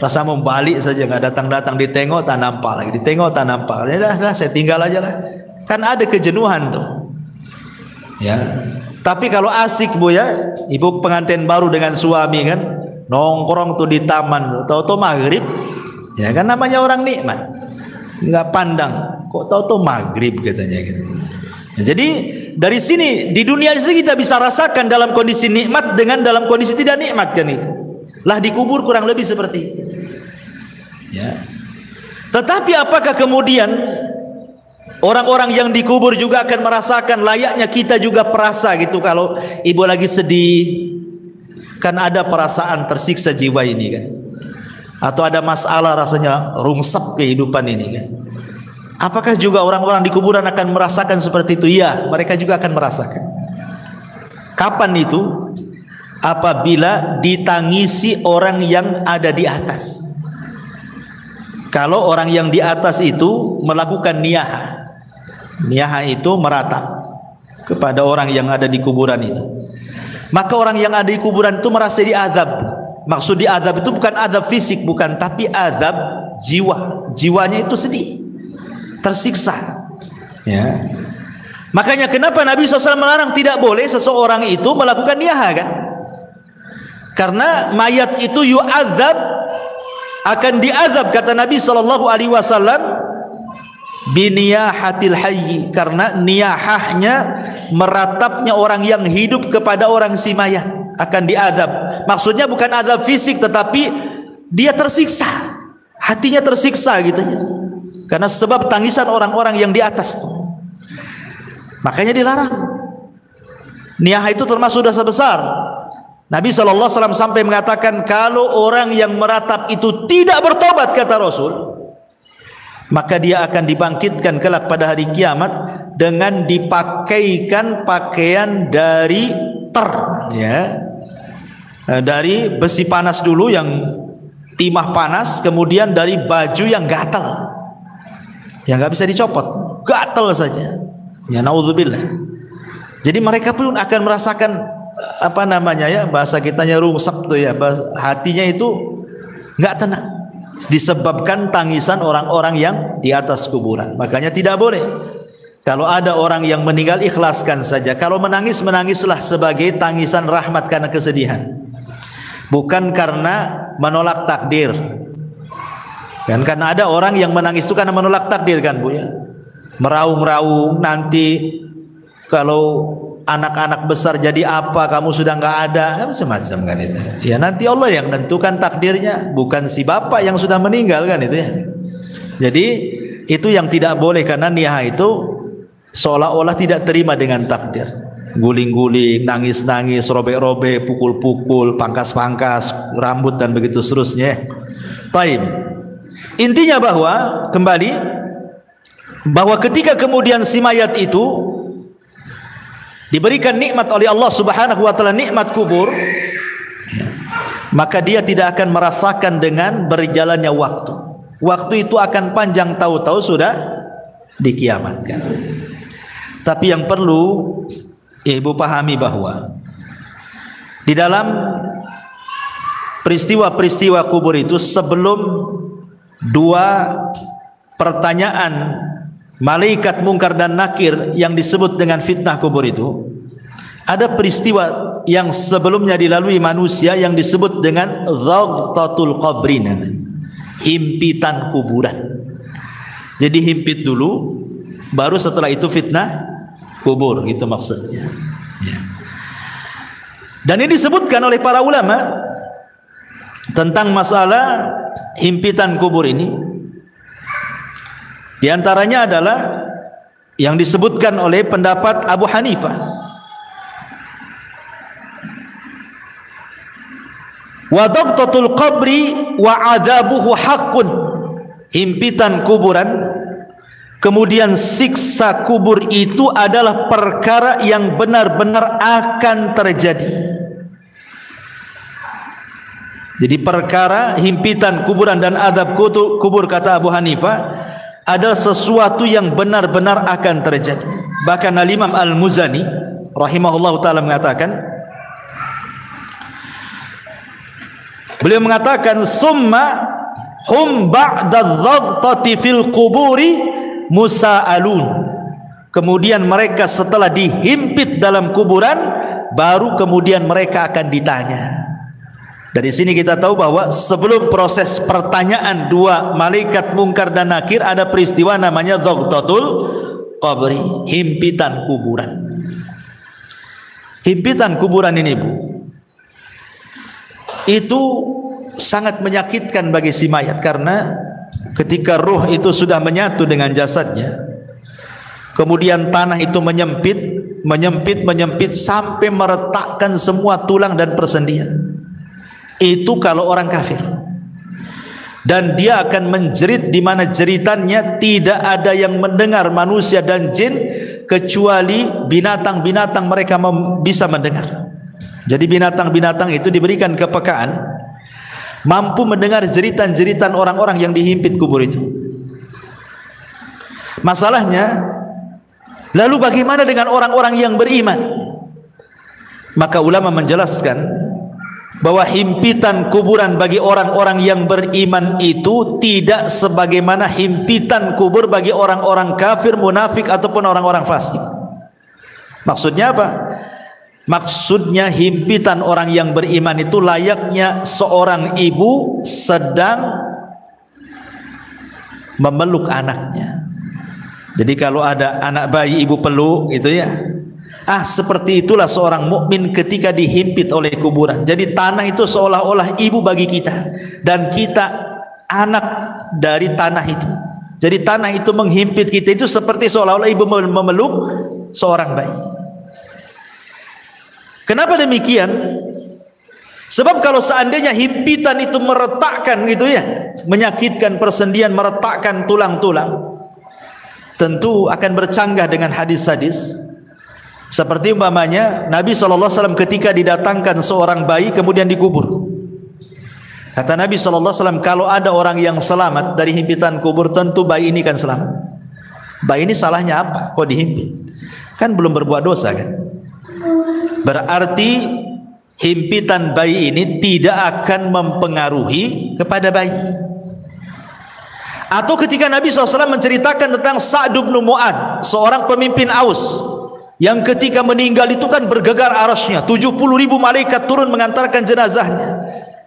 Rasa mau balik saja, nggak datang-datang, ditengok tak nampak lagi, ditengok tak nampak. Ya dah, saya tinggal aja lah. Kan ada kejenuhan tuh. Ya. Tapi kalau asik Bu ya, ibu pengantin baru dengan suami kan, nongkrong tuh di taman, tahu-tahu maghrib, ya kan namanya orang nikmat, nggak pandang, kok tahu-tahu maghrib katanya gitu. Ya, jadi dari sini di dunia ini kita bisa rasakan dalam kondisi nikmat dengan dalam kondisi tidak nikmat kan itu. Lah dikubur kurang lebih seperti itu. Ya. Tetapi apakah kemudian orang-orang yang dikubur juga akan merasakan layaknya kita juga perasa gitu, kalau ibu lagi sedih? Kan ada perasaan tersiksa jiwa ini kan, atau ada masalah rasanya rungsep kehidupan ini kan. Apakah juga orang-orang di kuburan akan merasakan seperti itu? Iya, mereka juga akan merasakan. Kapan itu? Apabila ditangisi orang yang ada di atas. Kalau orang yang di atas itu melakukan niyah, niyah itu meratap kepada orang yang ada di kuburan itu, maka orang yang ada di kuburan itu merasa diazab. Maksud diazab itu bukan azab fisik, bukan, tapi azab jiwa. Jiwanya itu sedih, tersiksa. Ya. Makanya kenapa Nabi SAW melarang, tidak boleh seseorang itu melakukan niyah kan? Karena mayat itu yu'adzab, akan diazab kata Nabi SAW biniyahatil hayyi, karena niyahahnya meratapnya orang yang hidup kepada orang si mayat akan diazab. Maksudnya bukan azab fisik, tetapi dia tersiksa, hatinya tersiksa gitu ya, karena sebab tangisan orang-orang yang di atas. Makanya dilarang. Niyah itu termasuk dosa besar. Nabi SAW sampai mengatakan, kalau orang yang meratap itu tidak bertobat, kata Rasul, maka dia akan dibangkitkan kelak pada hari kiamat dengan dipakaikan pakaian dari ya, dari besi panas dulu yang timah panas, kemudian dari baju yang gatal, yang nggak bisa dicopot, gatal saja. Ya naudzubillah. Jadi mereka pun akan merasakan apa namanya ya, bahasa kitanya rungsep tuh ya, hatinya itu nggak tenang, disebabkan tangisan orang-orang yang di atas kuburan. Makanya tidak boleh kalau ada orang yang meninggal, ikhlaskan saja. Kalau menangis, menangislah sebagai tangisan rahmat karena kesedihan, bukan karena menolak takdir kan. Karena ada orang yang menangis itu karena menolak takdir kan Bu ya, meraung-raung, nanti kalau anak-anak besar jadi apa, kamu sudah nggak ada, macam-macam kan itu. Ya nanti Allah yang menentukan takdirnya, bukan si bapak yang sudah meninggal kan itu ya. Jadi itu yang tidak boleh, karena niyah itu seolah-olah tidak terima dengan takdir. Guling-guling, nangis-nangis, robek-robek, pukul-pukul, pangkas-pangkas rambut dan begitu seterusnya. Baik. Intinya bahwa ketika kemudian si mayat itu diberikan nikmat oleh Allah Subhanahu wa taala, nikmat kubur, maka dia tidak akan merasakan dengan berjalannya waktu. Waktu itu akan panjang, tahu-tahu sudah dikiamatkan. Tapi yang perlu ibu pahami bahwa di dalam peristiwa-peristiwa kubur itu, sebelum dua pertanyaan malaikat mungkar dan nakir yang disebut dengan fitnah kubur itu, ada peristiwa yang sebelumnya dilalui manusia yang disebut dengan dhaghtatul qabrin, himpitan kuburan. Jadi himpit dulu, baru setelah itu fitnah kubur, gitu maksudnya. Dan ini disebutkan oleh para ulama tentang masalah himpitan kubur ini. Di antaranya adalah yang disebutkan oleh pendapat Abu Hanifah. Wa dhaghtatul qabri wa adzabuhu haqqun. Himpitan kuburan, kemudian siksa kubur itu adalah perkara yang benar-benar akan terjadi. Jadi perkara himpitan kuburan dan azab kubur, kata Abu Hanifah, adalah sesuatu yang benar-benar akan terjadi. Bahkan Al-Imam Al-Muzani rahimahullah ta'ala mengatakan, beliau mengatakan, summa hum ba'da dhaghtati fil kuburi musa'alun. Kemudian mereka setelah dihimpit dalam kuburan, baru kemudian mereka akan ditanya. Dari sini kita tahu bahwa sebelum proses pertanyaan dua malaikat mungkar dan nakir, ada peristiwa namanya dhaghtatul qabri, himpitan kuburan. Himpitan kuburan ini, Bu, itu sangat menyakitkan bagi si mayat, karena ketika ruh itu sudah menyatu dengan jasadnya, kemudian tanah itu menyempit sampai meretakkan semua tulang dan persendian. Itu kalau orang kafir, dan dia akan menjerit di mana jeritannya tidak ada yang mendengar, manusia dan jin, kecuali binatang-binatang mereka bisa mendengar. Jadi binatang-binatang itu diberikan kepekaan, mampu mendengar jeritan-jeritan orang-orang yang dihimpit kubur itu. Masalahnya, lalu bagaimana dengan orang-orang yang beriman? Maka ulama menjelaskan bahwa himpitan kuburan bagi orang-orang yang beriman itu tidak sebagaimana himpitan kubur bagi orang-orang kafir, munafik ataupun orang-orang fasik. Maksudnya apa? Maksudnya himpitan orang yang beriman itu layaknya seorang ibu sedang memeluk anaknya. Jadi kalau ada anak bayi ibu peluk gitu ya, seperti itulah seorang mukmin ketika dihimpit oleh kuburan. Jadi tanah itu seolah-olah ibu bagi kita, dan kita anak dari tanah itu. Jadi tanah itu menghimpit kita itu seperti seolah-olah ibu memeluk seorang bayi. Kenapa demikian? Sebab kalau seandainya himpitan itu meretakkan gitu ya, menyakitkan persendian, meretakkan tulang-tulang, tentu akan bercanggah dengan hadis-hadis. Seperti umpamanya Nabi SAW ketika didatangkan seorang bayi kemudian dikubur, kata Nabi SAW, kalau ada orang yang selamat dari himpitan kubur, tentu bayi ini kan selamat. Bayi ini salahnya apa? Kok dihimpit? Kan belum berbuat dosa kan? Berarti himpitan bayi ini tidak akan mempengaruhi kepada bayi. Atau ketika Nabi SAW menceritakan tentang Sa'd bin Mu'ad, seorang pemimpin Aus, yang ketika meninggal itu kan bergegar arasnya, 70.000 malaikat turun mengantarkan jenazahnya.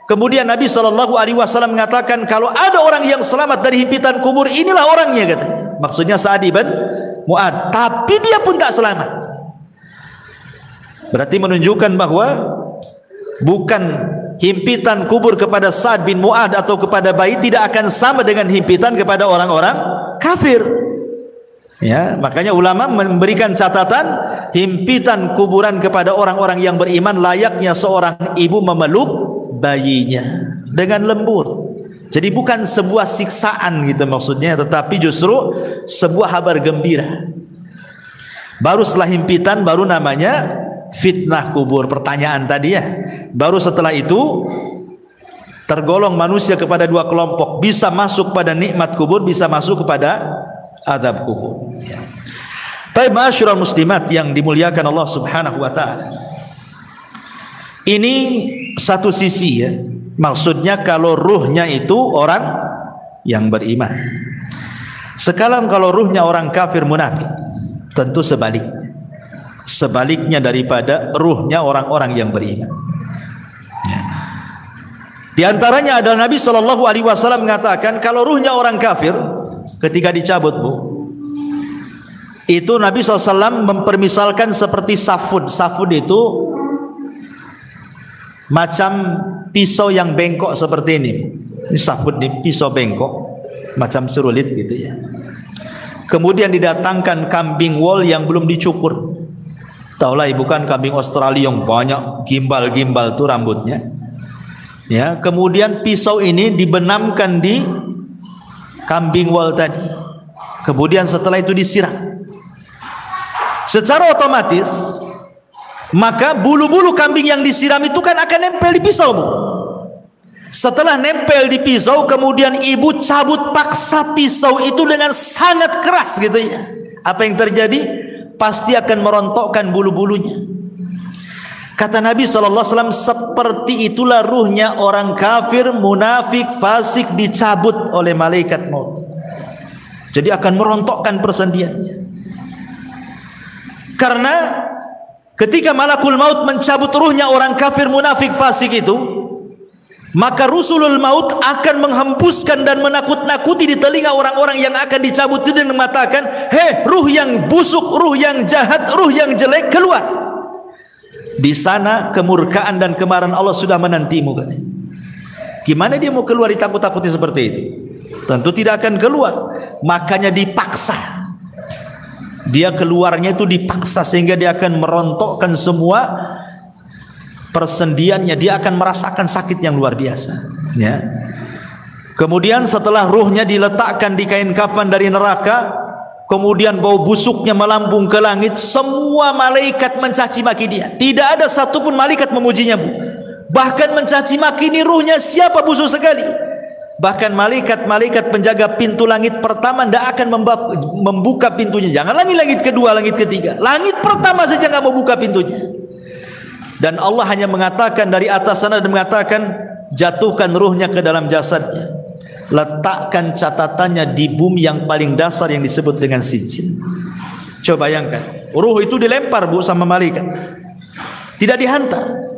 Kemudian Nabi SAW mengatakan, kalau ada orang yang selamat dari himpitan kubur, inilah orangnya, katanya. Maksudnya Sa'd bin Mu'ad. Tapi dia pun tak selamat. Berarti menunjukkan bahwa bukan himpitan kubur kepada Sa'd bin Mu'ad atau kepada bayi tidak akan sama dengan himpitan kepada orang-orang kafir. Ya, makanya ulama memberikan catatan, himpitan kuburan kepada orang-orang yang beriman layaknya seorang ibu memeluk bayinya dengan lembut. Jadi bukan sebuah siksaan gitu maksudnya, tetapi justru sebuah kabar gembira. Baru setelah himpitan baru namanya fitnah kubur, pertanyaan tadi ya. Baru setelah itu tergolong manusia kepada dua kelompok, bisa masuk pada nikmat kubur, bisa masuk kepada azab kubur ya. Baik, ma'asyiral muslimat yang dimuliakan Allah Subhanahu wa taala. Ini satu sisi ya. Maksudnya kalau ruhnya itu orang yang beriman. Sekarang kalau ruhnya orang kafir munafik, tentu sebaliknya. Sebaliknya daripada ruhnya orang-orang yang beriman. Ya. Di antaranya adalah Nabi Shallallahu Alaihi Wasallam mengatakan kalau ruhnya orang kafir ketika dicabut, Bu, itu Nabi SAW mempermisalkan seperti safud. Safud itu macam pisau yang bengkok seperti ini. Ini safud, ini pisau bengkok macam serulit gitu ya. Kemudian didatangkan kambing wol yang belum dicukur. Taulah ibu kan kambing Australia yang banyak gimbal-gimbal tuh rambutnya. Ya, kemudian pisau ini dibenamkan di kambing wol tadi. Kemudian setelah itu disiram. Secara otomatis maka bulu-bulu kambing yang disiram itu kan akan nempel di pisau, Bu. Setelah nempel di pisau, kemudian ibu cabut paksa pisau itu dengan sangat keras gitu ya. Apa yang terjadi? Pasti akan merontokkan bulu-bulunya. Kata Nabi SAW, seperti itulah ruhnya orang kafir, munafik, fasik dicabut oleh malaikat maut. Jadi akan merontokkan persendiannya. Karena ketika malakul maut mencabut ruhnya orang kafir, munafik, fasik itu, maka rusulul maut akan menghembuskan dan menakut-nakuti di telinga orang-orang yang akan dicabut itu dan mengatakan, hei ruh yang busuk, ruh yang jahat, ruh yang jelek, keluar. Di sana kemurkaan dan kemarahan Allah sudah menantimu, katanya. Gimana dia mau keluar ditakut-takuti seperti itu? Tentu tidak akan keluar. Makanya dipaksa. Dia keluarnya itu dipaksa sehingga dia akan merontokkan semua persendiannya. Dia akan merasakan sakit yang luar biasa ya. Kemudian setelah ruhnya diletakkan di kain kafan dari neraka, kemudian bau busuknya melambung ke langit, semua malaikat mencaci maki dia. Tidak ada satupun malaikat memujinya, Bu. Bahkan mencaci maki, ini ruhnya siapa busuk sekali. Bahkan malaikat-malaikat penjaga pintu langit pertama tidak akan membuka pintunya. Jangan langit kedua, langit ketiga. Langit pertama saja nggak mau buka pintunya. Dan Allah hanya mengatakan dari atas sana dan mengatakan, jatuhkan ruhnya ke dalam jasadnya. Letakkan catatannya di bumi yang paling dasar yang disebut dengan sijin. Coba bayangkan, ruh itu dilempar, Bu, sama malaikat. Tidak dihantar.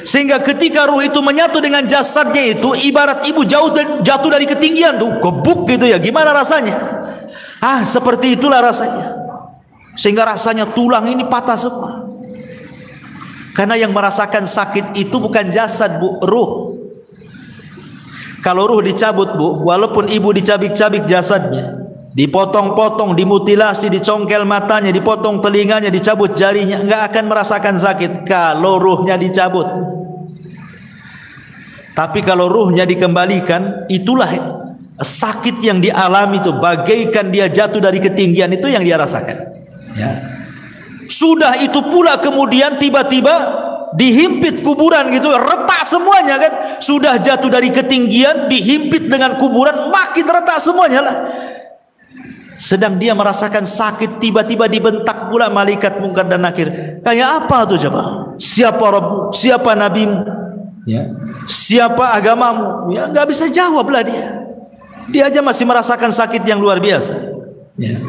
Sehingga ketika ruh itu menyatu dengan jasadnya itu, ibarat ibu jatuh dari ketinggian tuh, gebuk gitu ya. Gimana rasanya? Seperti itulah rasanya. Sehingga rasanya tulang ini patah semua. Karena yang merasakan sakit itu bukan jasad, Bu, ruh. Kalau ruh dicabut, Bu, walaupun ibu dicabik-cabik jasadnya, dipotong-potong, dimutilasi, dicongkel matanya, dipotong telinganya, dicabut jarinya, nggak akan merasakan sakit kalau ruhnya dicabut. Tapi kalau ruhnya dikembalikan, itulah sakit yang dialami itu, bagaikan dia jatuh dari ketinggian, itu yang dia rasakan ya. Sudah itu pula kemudian tiba-tiba dihimpit kuburan gitu, retak semuanya kan. Sudah jatuh dari ketinggian, dihimpit dengan kuburan, makin retak semuanya lah. Sedang dia merasakan sakit, tiba-tiba dibentak pula malaikat Munkar dan Nakir. Kayak apa tuh coba? Siapa Rabb? Siapa nabimu? Ya. Siapa agamamu? Ya, nggak bisa jawablah dia. Dia aja masih merasakan sakit yang luar biasa. Ya.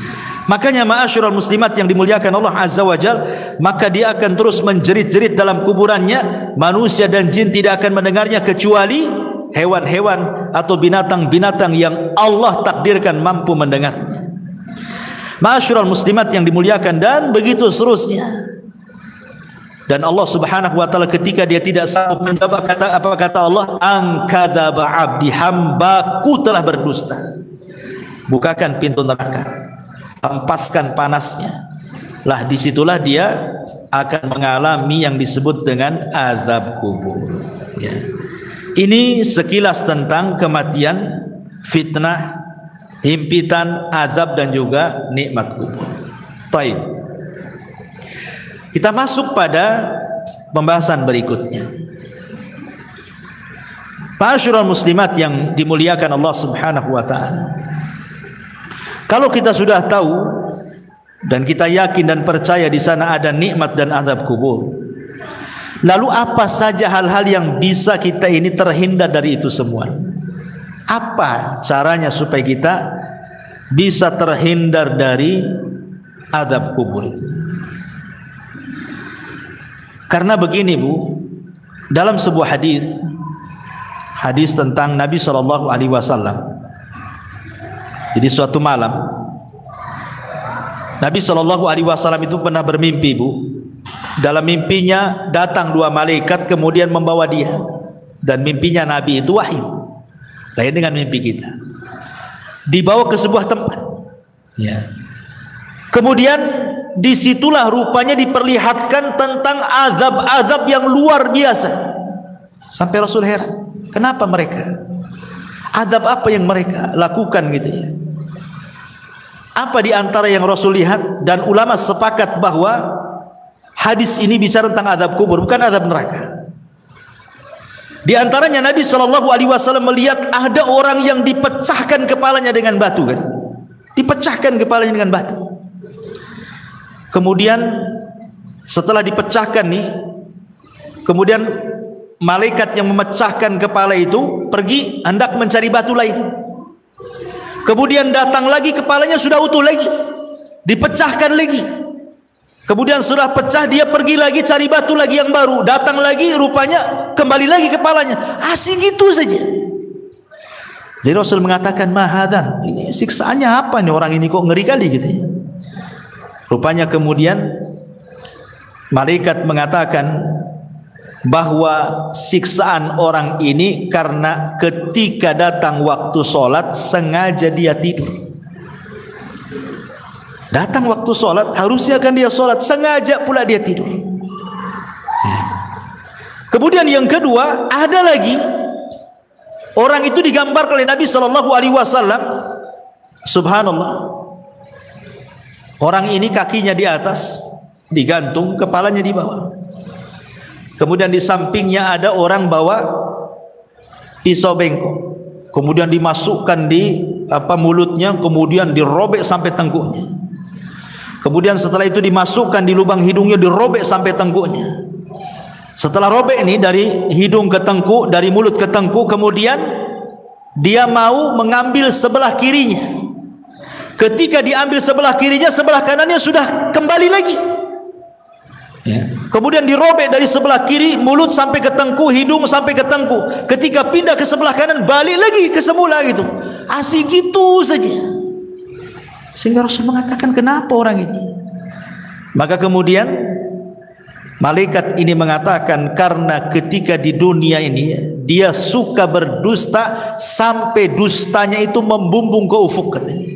Makanya ma'asyiral muslimat yang dimuliakan Allah Azza wa Jal, maka dia akan terus menjerit-jerit dalam kuburannya. Manusia dan jin tidak akan mendengarnya kecuali hewan-hewan atau binatang-binatang yang Allah takdirkan mampu mendengarnya. Ma'asyiral muslimat yang dimuliakan, dan begitu seterusnya. Dan Allah Subhanahu wa taala ketika dia tidak sanggup menjawab, apa kata Allah? Angkadzaba abdi, hambaku telah berdusta. Bukakan pintu neraka, hempaskan panasnya. Lah disitulah dia akan mengalami yang disebut dengan azab kubur ya. Ini sekilas tentang kematian, fitnah, himpitan, azab dan juga nikmat kubur. Baik. Kita masuk pada pembahasan berikutnya. Ma'asyiral muslimat yang dimuliakan Allah Subhanahu wa taala. Kalau kita sudah tahu dan kita yakin dan percaya di sana ada nikmat dan azab kubur, lalu apa saja hal-hal yang bisa kita ini terhindar dari itu semuanya? Apa caranya supaya kita bisa terhindar dari azab kubur itu? Karena begini Bu, dalam sebuah hadis tentang Nabi SAW. Jadi suatu malam Nabi SAW itu pernah bermimpi Bu. Dalam mimpinya datang dua malaikat kemudian membawa dia, dan mimpinya Nabi itu wahyu, lain dengan mimpi kita. Dibawa ke sebuah tempat, ya. Kemudian disitulah rupanya diperlihatkan tentang azab-azab yang luar biasa. Sampai Rasul heran, kenapa mereka? Azab apa yang mereka lakukan gitu ya? Apa di antara yang Rasul lihat? Dan ulama sepakat bahwa hadis ini bicara tentang azab kubur, bukan azab neraka. Di antaranya Nabi SAW melihat ada orang yang dipecahkan kepalanya dengan batu, kan? Dipecahkan kepalanya dengan batu. Kemudian setelah dipecahkan nih, kemudian malaikat yang memecahkan kepala itu pergi hendak mencari batu lain. Kemudian datang lagi, kepalanya sudah utuh lagi, dipecahkan lagi. Kemudian sudah pecah, dia pergi lagi cari batu lagi yang baru, datang lagi, rupanya kembali lagi kepalanya. Asik gitu saja. Jadi Rasul mengatakan, mahadan, ini siksaannya apa nih orang ini, kok ngeri kali gitu ya. Rupanya kemudian malaikat mengatakan bahwa siksaan orang ini karena ketika datang waktu sholat sengaja dia tidur. Datang waktu sholat, harusnya kan dia sholat, sengaja pula dia tidur. Kemudian yang kedua, ada lagi orang itu digambarkan oleh Nabi SAW. Subhanallah, orang ini kakinya di atas digantung, kepalanya di bawah. Kemudian di sampingnya ada orang bawa pisau bengkok, kemudian dimasukkan di mulutnya, kemudian dirobek sampai tengkuknya. Kemudian setelah itu dimasukkan di lubang hidungnya, dirobek sampai tengkuknya. Setelah robek ini dari hidung ke tengkuk, dari mulut ke tengkuk, kemudian dia mau mengambil sebelah kirinya. Ketika diambil sebelah kirinya, sebelah kanannya sudah kembali lagi. Ya. Kemudian dirobek dari sebelah kiri, mulut sampai ke tengkuk, hidung sampai ke tengkuk. Ketika pindah ke sebelah kanan, balik lagi ke semula gitu. Asik gitu saja. Sehingga Rasul mengatakan, kenapa orang ini? Maka kemudian malaikat ini mengatakan, karena ketika di dunia ini dia suka berdusta sampai dustanya itu membumbung ke ufuk, katanya.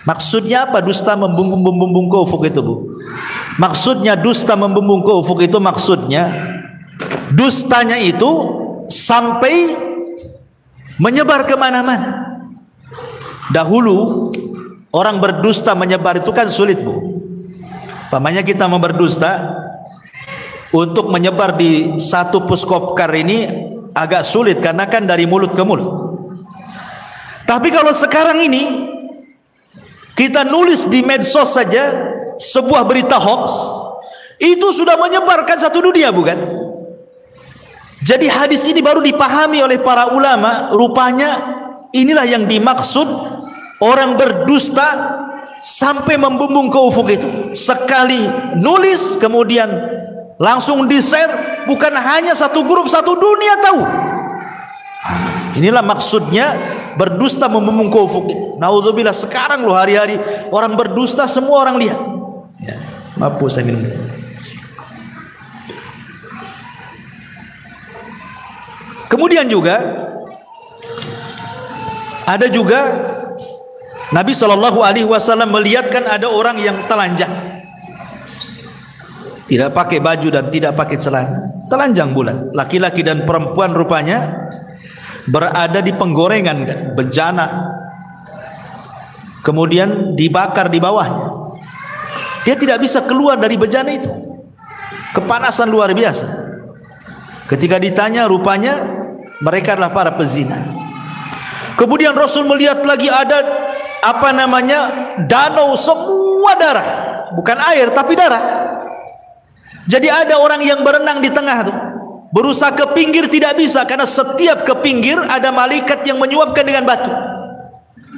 Maksudnya apa dusta membumbung ke ufuk itu, Bu? Maksudnya dusta membumbung ke ufuk itu, maksudnya dustanya itu sampai menyebar kemana-mana. Dahulu orang berdusta menyebar itu kan sulit, Bu. Pamannya kita mau berdusta, untuk menyebar di satu puskopkar ini agak sulit karena kan dari mulut ke mulut. Tapi kalau sekarang ini kita nulis di medsos saja sebuah berita hoax, itu sudah menyebarkan satu dunia, bukan? Jadi hadis ini baru dipahami oleh para ulama, rupanya inilah yang dimaksud orang berdusta sampai membumbung ke ufuk itu. Sekali nulis kemudian langsung di-share, bukan hanya satu grup, satu dunia tahu. Inilah maksudnya berdusta membumbung ke ufuk ini. Naudzubillah, sekarang loh hari-hari orang berdusta semua orang lihat. Ya, maaf saya minum. Kemudian juga ada juga Nabi SAW melihatkan ada orang yang telanjang, tidak pakai baju dan tidak pakai celana, telanjang bulat. Laki-laki dan perempuan rupanya berada di penggorengan kan, bejana. Kemudian dibakar di bawahnya. Dia tidak bisa keluar dari bejana itu. Kepanasan luar biasa. Ketika ditanya, rupanya mereka adalah para pezina. Kemudian Rasul melihat lagi ada danau semua darah, bukan air tapi darah. Jadi ada orang yang berenang di tengah tuh, berusaha ke pinggir tidak bisa karena setiap ke pinggir ada malaikat yang menyuapkan dengan batu.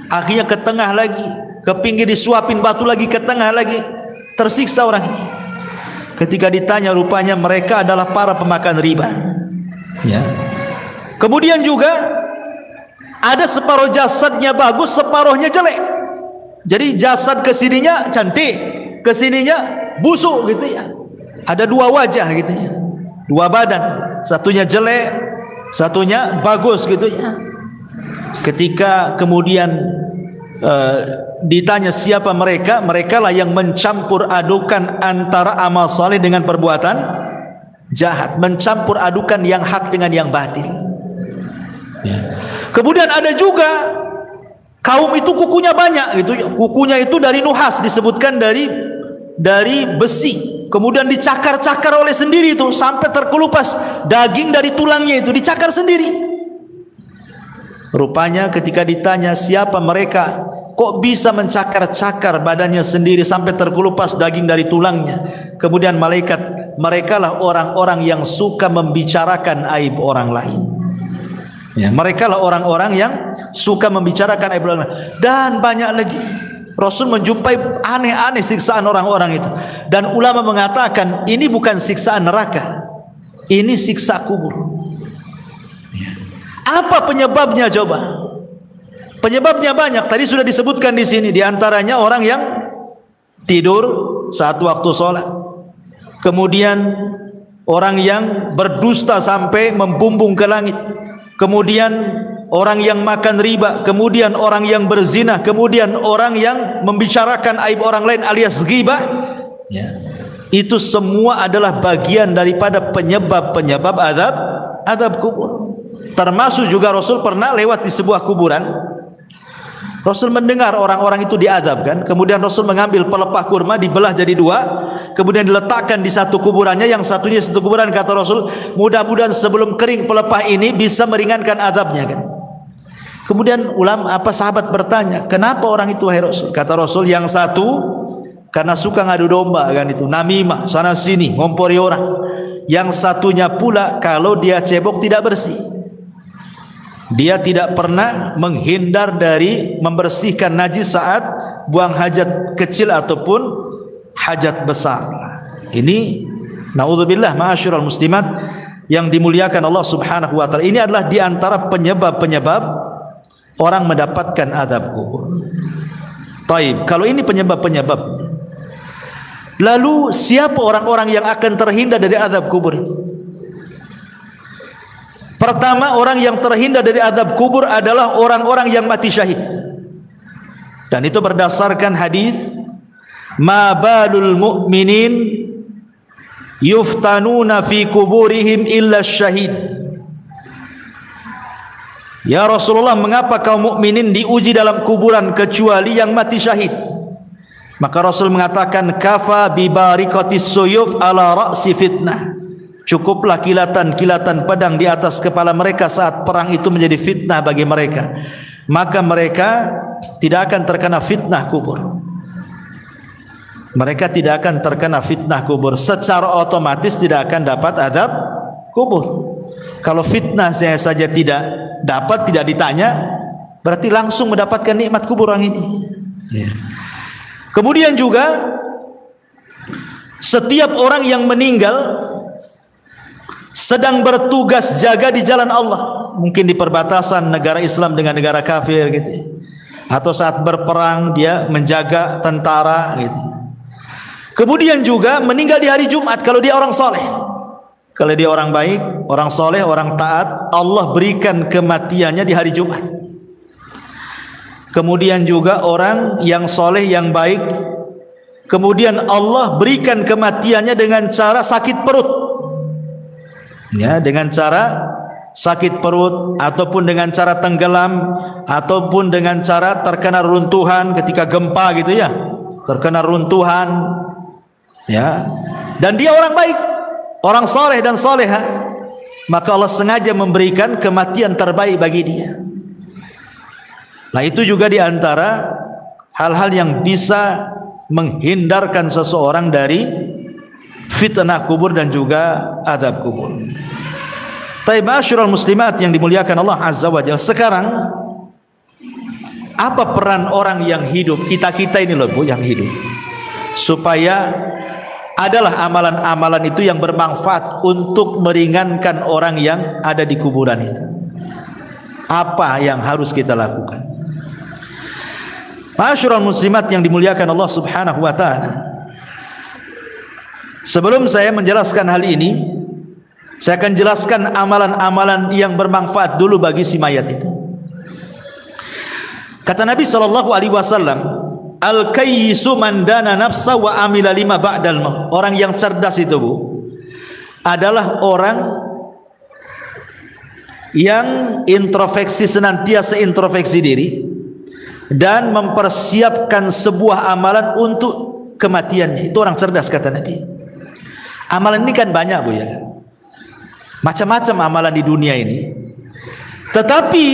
Akhirnya ke tengah lagi, ke pinggir disuapin batu lagi, ke tengah lagi, tersiksa orang ini. Ketika ditanya, rupanya mereka adalah para pemakan riba. Ya. Kemudian juga ada separuh jasadnya bagus, separuhnya jelek. Jadi jasad kesininya cantik, kesininya busuk gitu ya. Ada dua wajah gitu ya, dua badan, satunya jelek, satunya bagus gitu ya. Ketika kemudian ditanya siapa mereka, mereka lah yang mencampur adukan antara amal saleh dengan perbuatan jahat, mencampur adukan yang hak dengan yang batil. Ya. Kemudian ada juga kaum itu kukunya banyak gitu, kukunya itu dari nuhas, disebutkan dari besi. Kemudian dicakar-cakar oleh sendiri itu sampai terkelupas daging dari tulangnya itu dicakar sendiri. Rupanya ketika ditanya siapa mereka, kok bisa mencakar-cakar badannya sendiri sampai terkelupas daging dari tulangnya. Kemudian malaikat, merekalah orang-orang yang suka membicarakan aib orang lain. Ya, merekalah orang-orang yang suka membicarakan aib orang lain. Dan banyak lagi. Rasul menjumpai aneh-aneh siksaan orang-orang itu. Dan ulama mengatakan ini bukan siksaan neraka, ini siksa kubur. Ya. Apa penyebabnya coba? Penyebabnya banyak. Tadi sudah disebutkan di sini. Di antaranya orang yang tidur saat waktu sholat. Kemudian orang yang berdusta sampai membumbung ke langit. Kemudian orang yang makan riba, kemudian orang yang berzina, kemudian orang yang membicarakan aib orang lain alias ghibah. Ya. Itu semua adalah bagian daripada penyebab-penyebab azab kubur. Termasuk juga Rasul pernah lewat di sebuah kuburan. Rasul mendengar orang-orang itu diazabkan. Kemudian Rasul mengambil pelepah kurma, dibelah jadi dua, kemudian diletakkan di satu kuburannya, yang satunya satu kuburan. Kata Rasul, mudah-mudahan sebelum kering pelepah ini bisa meringankan azabnya kan. Kemudian sahabat bertanya, kenapa orang itu wahai Rasul? Kata Rasul, yang satu karena suka ngadu domba kan, itu namimah, sana sini ngompori orang. Yang satunya pula kalau dia cebok tidak bersih. Dia tidak pernah menghindar dari membersihkan najis saat buang hajat kecil ataupun hajat besar. Ini naudzubillah ma'asyiral muslimat yang dimuliakan Allah Subhanahu wa taala. Ini adalah di antara penyebab-penyebab orang mendapatkan azab kubur. Taib, kalau ini penyebab-penyebab, lalu siapa orang-orang yang akan terhindar dari azab kubur itu? Pertama, orang yang terhindar dari azab kubur adalah orang-orang yang mati syahid. Dan itu berdasarkan hadis, ma balul mu'minin yuftanuna fi kuburihim illa syahid. Ya Rasulullah, mengapa kaum mukminin diuji dalam kuburan kecuali yang mati syahid? Maka Rasul mengatakan, kafa bi barikatis suyuf ala ra'si fitnah. Cukuplah kilatan-kilatan pedang di atas kepala mereka saat perang itu menjadi fitnah bagi mereka. Maka mereka tidak akan terkena fitnah kubur. Mereka tidak akan terkena fitnah kubur. Secara otomatis tidak akan dapat azab kubur. Kalau fitnah saya saja tidak dapat, tidak ditanya, berarti langsung mendapatkan nikmat kubur orang ini. Ya. Kemudian juga setiap orang yang meninggal sedang bertugas jaga di jalan Allah, mungkin di perbatasan negara Islam dengan negara kafir gitu, atau saat berperang dia menjaga tentara gitu. Kemudian juga meninggal di hari Jumat kalau dia orang soleh. Kalau dia orang baik, orang soleh, orang taat, Allah berikan kematiannya di hari Jumat. Kemudian juga orang yang soleh, yang baik, kemudian Allah berikan kematiannya dengan cara sakit perut. Ya, dengan cara sakit perut, ataupun dengan cara tenggelam, ataupun dengan cara terkena runtuhan ketika gempa gitu ya, terkena runtuhan, ya, dan dia orang baik, orang soleh dan soleha, maka Allah sengaja memberikan kematian terbaik bagi dia. Nah, itu juga diantara hal-hal yang bisa menghindarkan seseorang dari fitnah kubur dan juga azab kubur. Taib ma'asyiral muslimat yang dimuliakan Allah Azza wa Jalla. Sekarang apa peran orang yang hidup, kita-kita ini loh Bu, yang hidup, supaya adalah amalan-amalan itu yang bermanfaat untuk meringankan orang yang ada di kuburan itu. Apa yang harus kita lakukan? Ma'asyiral muslimat yang dimuliakan Allah Subhanahu wa taala. Sebelum saya menjelaskan hal ini, saya akan jelaskan amalan-amalan yang bermanfaat dulu bagi si mayat itu. Kata Nabi SAW, al-kayyisu man dana nafsa wa amila lima ba'dal maut. Orang yang cerdas itu Bu, adalah orang yang introspeksi, senantiasa introspeksi diri dan mempersiapkan sebuah amalan untuk kematiannya. Itu orang cerdas kata Nabi. Amalan ini kan banyak Bu ya kan, macam-macam amalan di dunia ini. Tetapi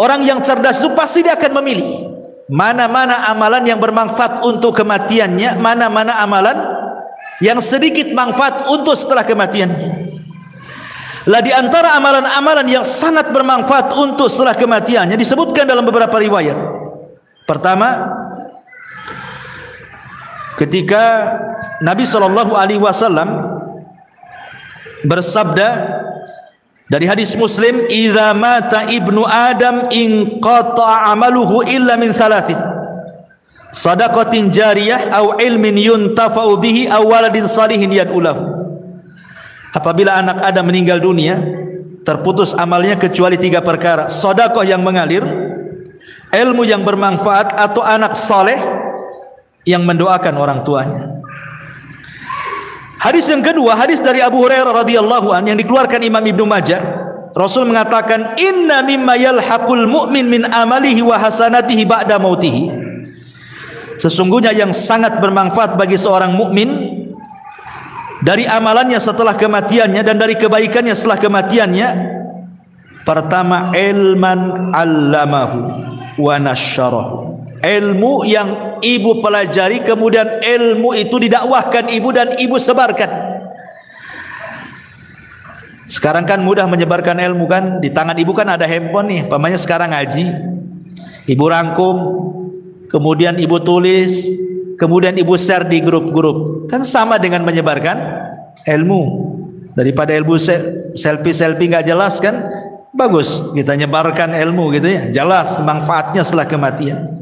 orang yang cerdas itu pasti dia akan memilih mana-mana amalan yang bermanfaat untuk kematiannya, mana-mana amalan yang sedikit manfaat untuk setelah kematiannya. Lah di antara amalan-amalan yang sangat bermanfaat untuk setelah kematiannya disebutkan dalam beberapa riwayat. Pertama, ketika Nabi SAW bersabda dari hadis Muslim, "Idza mata ibnu Adam inqata'a amaluhu illa min thalathin. Shadaqatin jariyah aw ilmin yuntafa'u bihi aw waladin salihin yad'u lahu." Apabila anak Adam meninggal dunia, terputus amalnya kecuali 3 perkara: sedekah yang mengalir, ilmu yang bermanfaat, atau anak saleh yang mendoakan orang tuanya. Hadis yang kedua, hadis dari Abu Hurairah radhiyallahu an yang dikeluarkan Imam Ibnu Majah. Rasul mengatakan, "Inna mimma yalhaqul mu'min min amalihi wa hasanatihi ba'da mautihi." Sesungguhnya yang sangat bermanfaat bagi seorang mukmin dari amalannya setelah kematiannya dan dari kebaikannya setelah kematiannya, pertama, ilman 'allamahu wa nasyarahu. Ilmu yang ibu pelajari, kemudian ilmu itu didakwahkan ibu dan ibu sebarkan. Sekarang kan mudah menyebarkan ilmu kan, di tangan ibu kan ada handphone nih, pamannya sekarang ngaji, ibu rangkum, kemudian ibu tulis, kemudian ibu share di grup-grup, kan sama dengan menyebarkan ilmu. Daripada ilmu selfie nggak jelas kan, bagus kita nyebarkan ilmu gitu ya, jelas manfaatnya setelah kematian.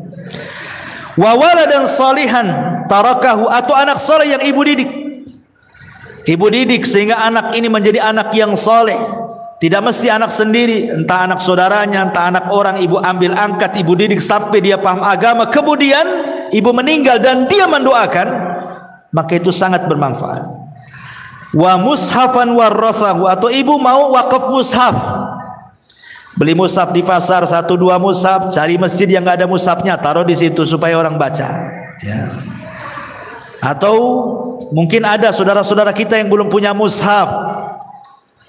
Wa waladan salihan tarakahu, atau anak saleh yang ibu didik. Ibu didik sehingga anak ini menjadi anak yang saleh. Tidak mesti anak sendiri, entah anak saudaranya, entah anak orang, ibu ambil angkat, ibu didik sampai dia paham agama, kemudian ibu meninggal dan dia mendoakan, maka itu sangat bermanfaat. Wa mushafan warathahu, atau ibu mau wakaf mushaf. Beli mushaf di pasar 1-2 mushaf, cari masjid yang nggak ada mushafnya, taruh di situ supaya orang baca. Ya. Atau mungkin ada saudara-saudara kita yang belum punya mushaf.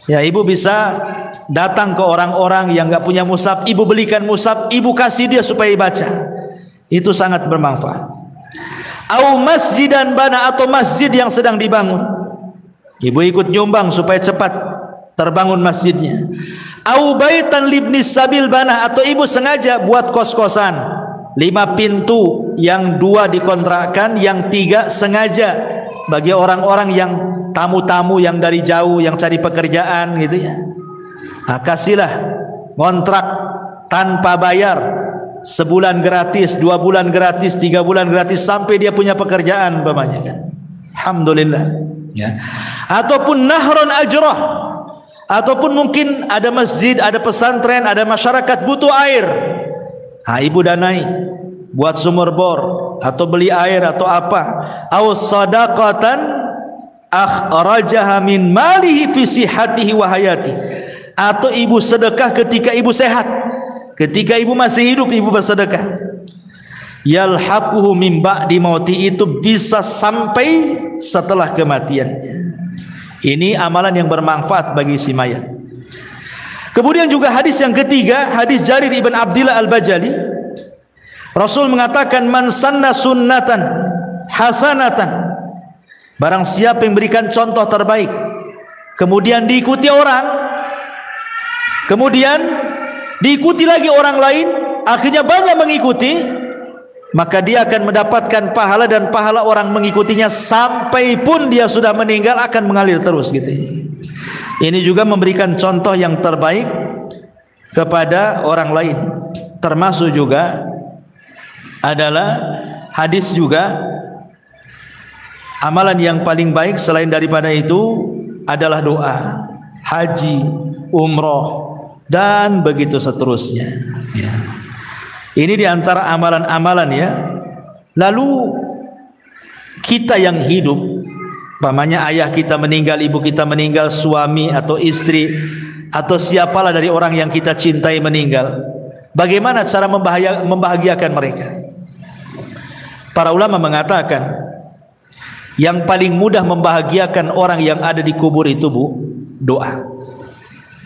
Ya, ibu bisa datang ke orang-orang yang nggak punya mushaf, ibu belikan mushaf, ibu kasih dia supaya baca. Itu sangat bermanfaat. Au masjidan bana, atau masjid yang sedang dibangun, ibu ikut nyumbang supaya cepat terbangun masjidnya. Au baitan libni sabil bana, atau ibu sengaja buat kos-kosan 5 pintu, yang 2 dikontrakkan, yang 3 sengaja bagi orang-orang yang tamu-tamu yang dari jauh yang cari pekerjaan gitu ya. Nah, kasihlah kontrak tanpa bayar, sebulan gratis, 2 bulan gratis, 3 bulan gratis, sampai dia punya pekerjaan umpamanya kan. Alhamdulillah ya. Ataupun nahron ajrah, ataupun mungkin ada masjid, ada pesantren, ada masyarakat butuh air. Nah, ibu danai buat sumur bor atau beli air atau apa. Aw sadaqatan akhrajaha min malihi fi sihhatihi wa hayati, atau ibu sedekah ketika ibu sehat, ketika ibu masih hidup ibu bersedekah. Yalhaquhu min ba'di mauti, itu bisa sampai setelah kematiannya. Ini amalan yang bermanfaat bagi si mayat. Kemudian juga hadis yang ketiga, hadis Jarir ibn Abdillah al-Bajali, Rasul mengatakan, man sanna sunnatan hasanatan, barang siapa yang berikan contoh terbaik kemudian diikuti orang, kemudian diikuti lagi orang lain, akhirnya banyak mengikuti, maka dia akan mendapatkan pahala, dan pahala orang mengikutinya sampai pun dia sudah meninggal akan mengalir terus gitu. Ini juga memberikan contoh yang terbaik kepada orang lain. Termasuk juga adalah hadis juga, amalan yang paling baik selain daripada itu adalah doa, haji, umroh, dan begitu seterusnya ya. Ini diantara amalan-amalan ya. Lalu kita yang hidup, umpamanya ayah kita meninggal, ibu kita meninggal, suami atau istri atau siapalah dari orang yang kita cintai meninggal, bagaimana cara membahagiakan mereka? Para ulama mengatakan yang paling mudah membahagiakan orang yang ada di kubur itu doa.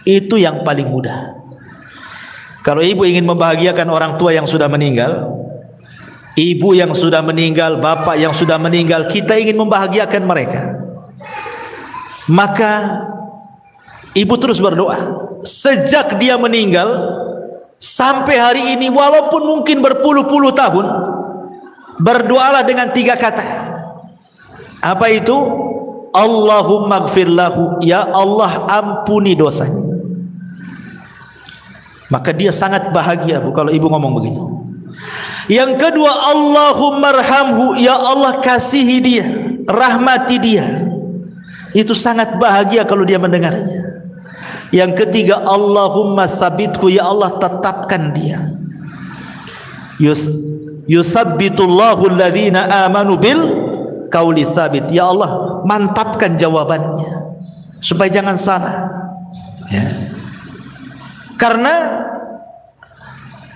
Itu yang paling mudah. Kalau ibu ingin membahagiakan orang tua yang sudah meninggal, ibu yang sudah meninggal, bapak yang sudah meninggal, kita ingin membahagiakan mereka, maka ibu terus berdoa sejak dia meninggal sampai hari ini, walaupun mungkin berpuluh-puluh tahun. Berdoalah dengan 3 kata. Apa itu? Allahumma gfir lahu, ya Allah ampuni dosanya. Maka dia sangat bahagia bu kalau ibu ngomong begitu. Yang kedua, Allahumma arhamhu, ya Allah kasihi dia, rahmati dia. Itu sangat bahagia kalau dia mendengarnya. Yang ketiga, Allahumma tsabithu, ya Allah tetapkan dia. Yusabbitullahu alladhina amanu bil qauli tsabit, ya Allah mantapkan jawabannya supaya jangan salah ya. Karena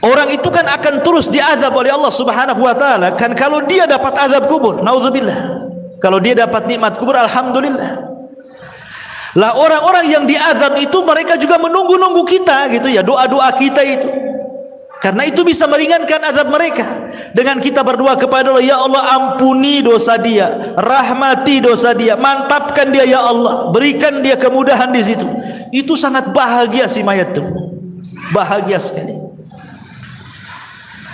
orang itu kan akan terus diazab oleh Allah Subhanahu wa taala kan. Kalau dia dapat azab kubur, naudzubillah. Kalau dia dapat nikmat kubur, alhamdulillah. Lah orang-orang yang diazab itu mereka juga menunggu-nunggu kita gitu ya, doa-doa kita itu. Karena itu bisa meringankan azab mereka. Dengan kita berdoa kepada Allah, ya Allah ampuni dosa dia, rahmati dosa dia, mantapkan dia ya Allah, berikan dia kemudahan di situ. Itu sangat bahagia si mayat itu. Bahagia sekali.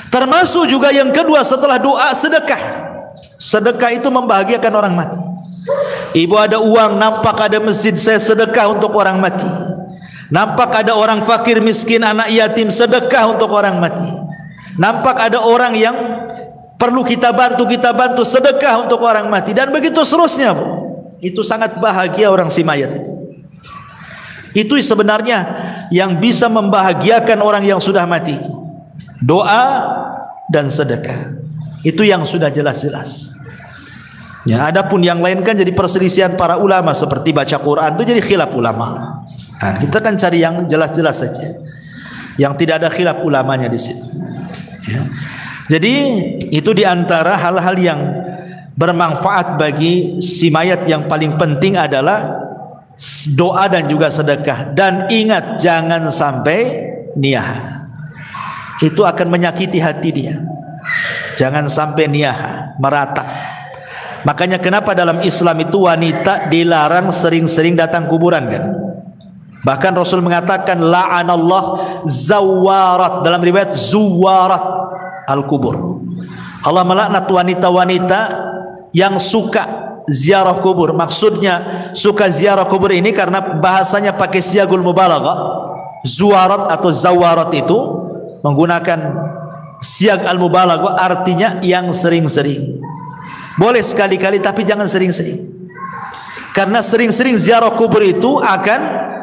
Termasuk juga yang kedua setelah doa, sedekah. Sedekah itu membahagiakan orang mati. Ibu ada uang, nampak ada masjid, saya sedekah untuk orang mati. Nampak ada orang fakir miskin, anak yatim, sedekah untuk orang mati. Nampak ada orang yang perlu kita bantu, sedekah untuk orang mati. Dan begitu seterusnya bu. Itu sangat bahagia orang si mayat itu. Itu sebenarnya yang bisa membahagiakan orang yang sudah mati itu. Doa dan sedekah. Itu yang sudah jelas-jelas. Ya, adapun yang lain kan jadi perselisihan para ulama, seperti baca Quran itu jadi khilaf ulama. Nah, kita kan cari yang jelas-jelas saja, yang tidak ada khilaf ulamanya di situ. Ya. Jadi itu diantara hal-hal yang bermanfaat bagi si mayat. Yang paling penting adalah doa dan juga sedekah. Dan ingat, jangan sampai niyaha. Itu akan menyakiti hati dia. Jangan sampai niyaha, meratap. Makanya kenapa dalam Islam itu wanita dilarang sering-sering datang kuburan kan? Bahkan Rasul mengatakan la'anallah zawarat, dalam riwayat zuwarat al-kubur. Allah melaknat wanita-wanita yang suka ziarah kubur. Maksudnya suka ziarah kubur ini karena bahasanya pakai siagul mubalaghah. Zuwarat atau zawarat itu menggunakan siag al-mubalaghah, artinya yang sering-sering. Boleh sekali-kali tapi jangan sering-sering. Karena sering-sering ziarah kubur itu akan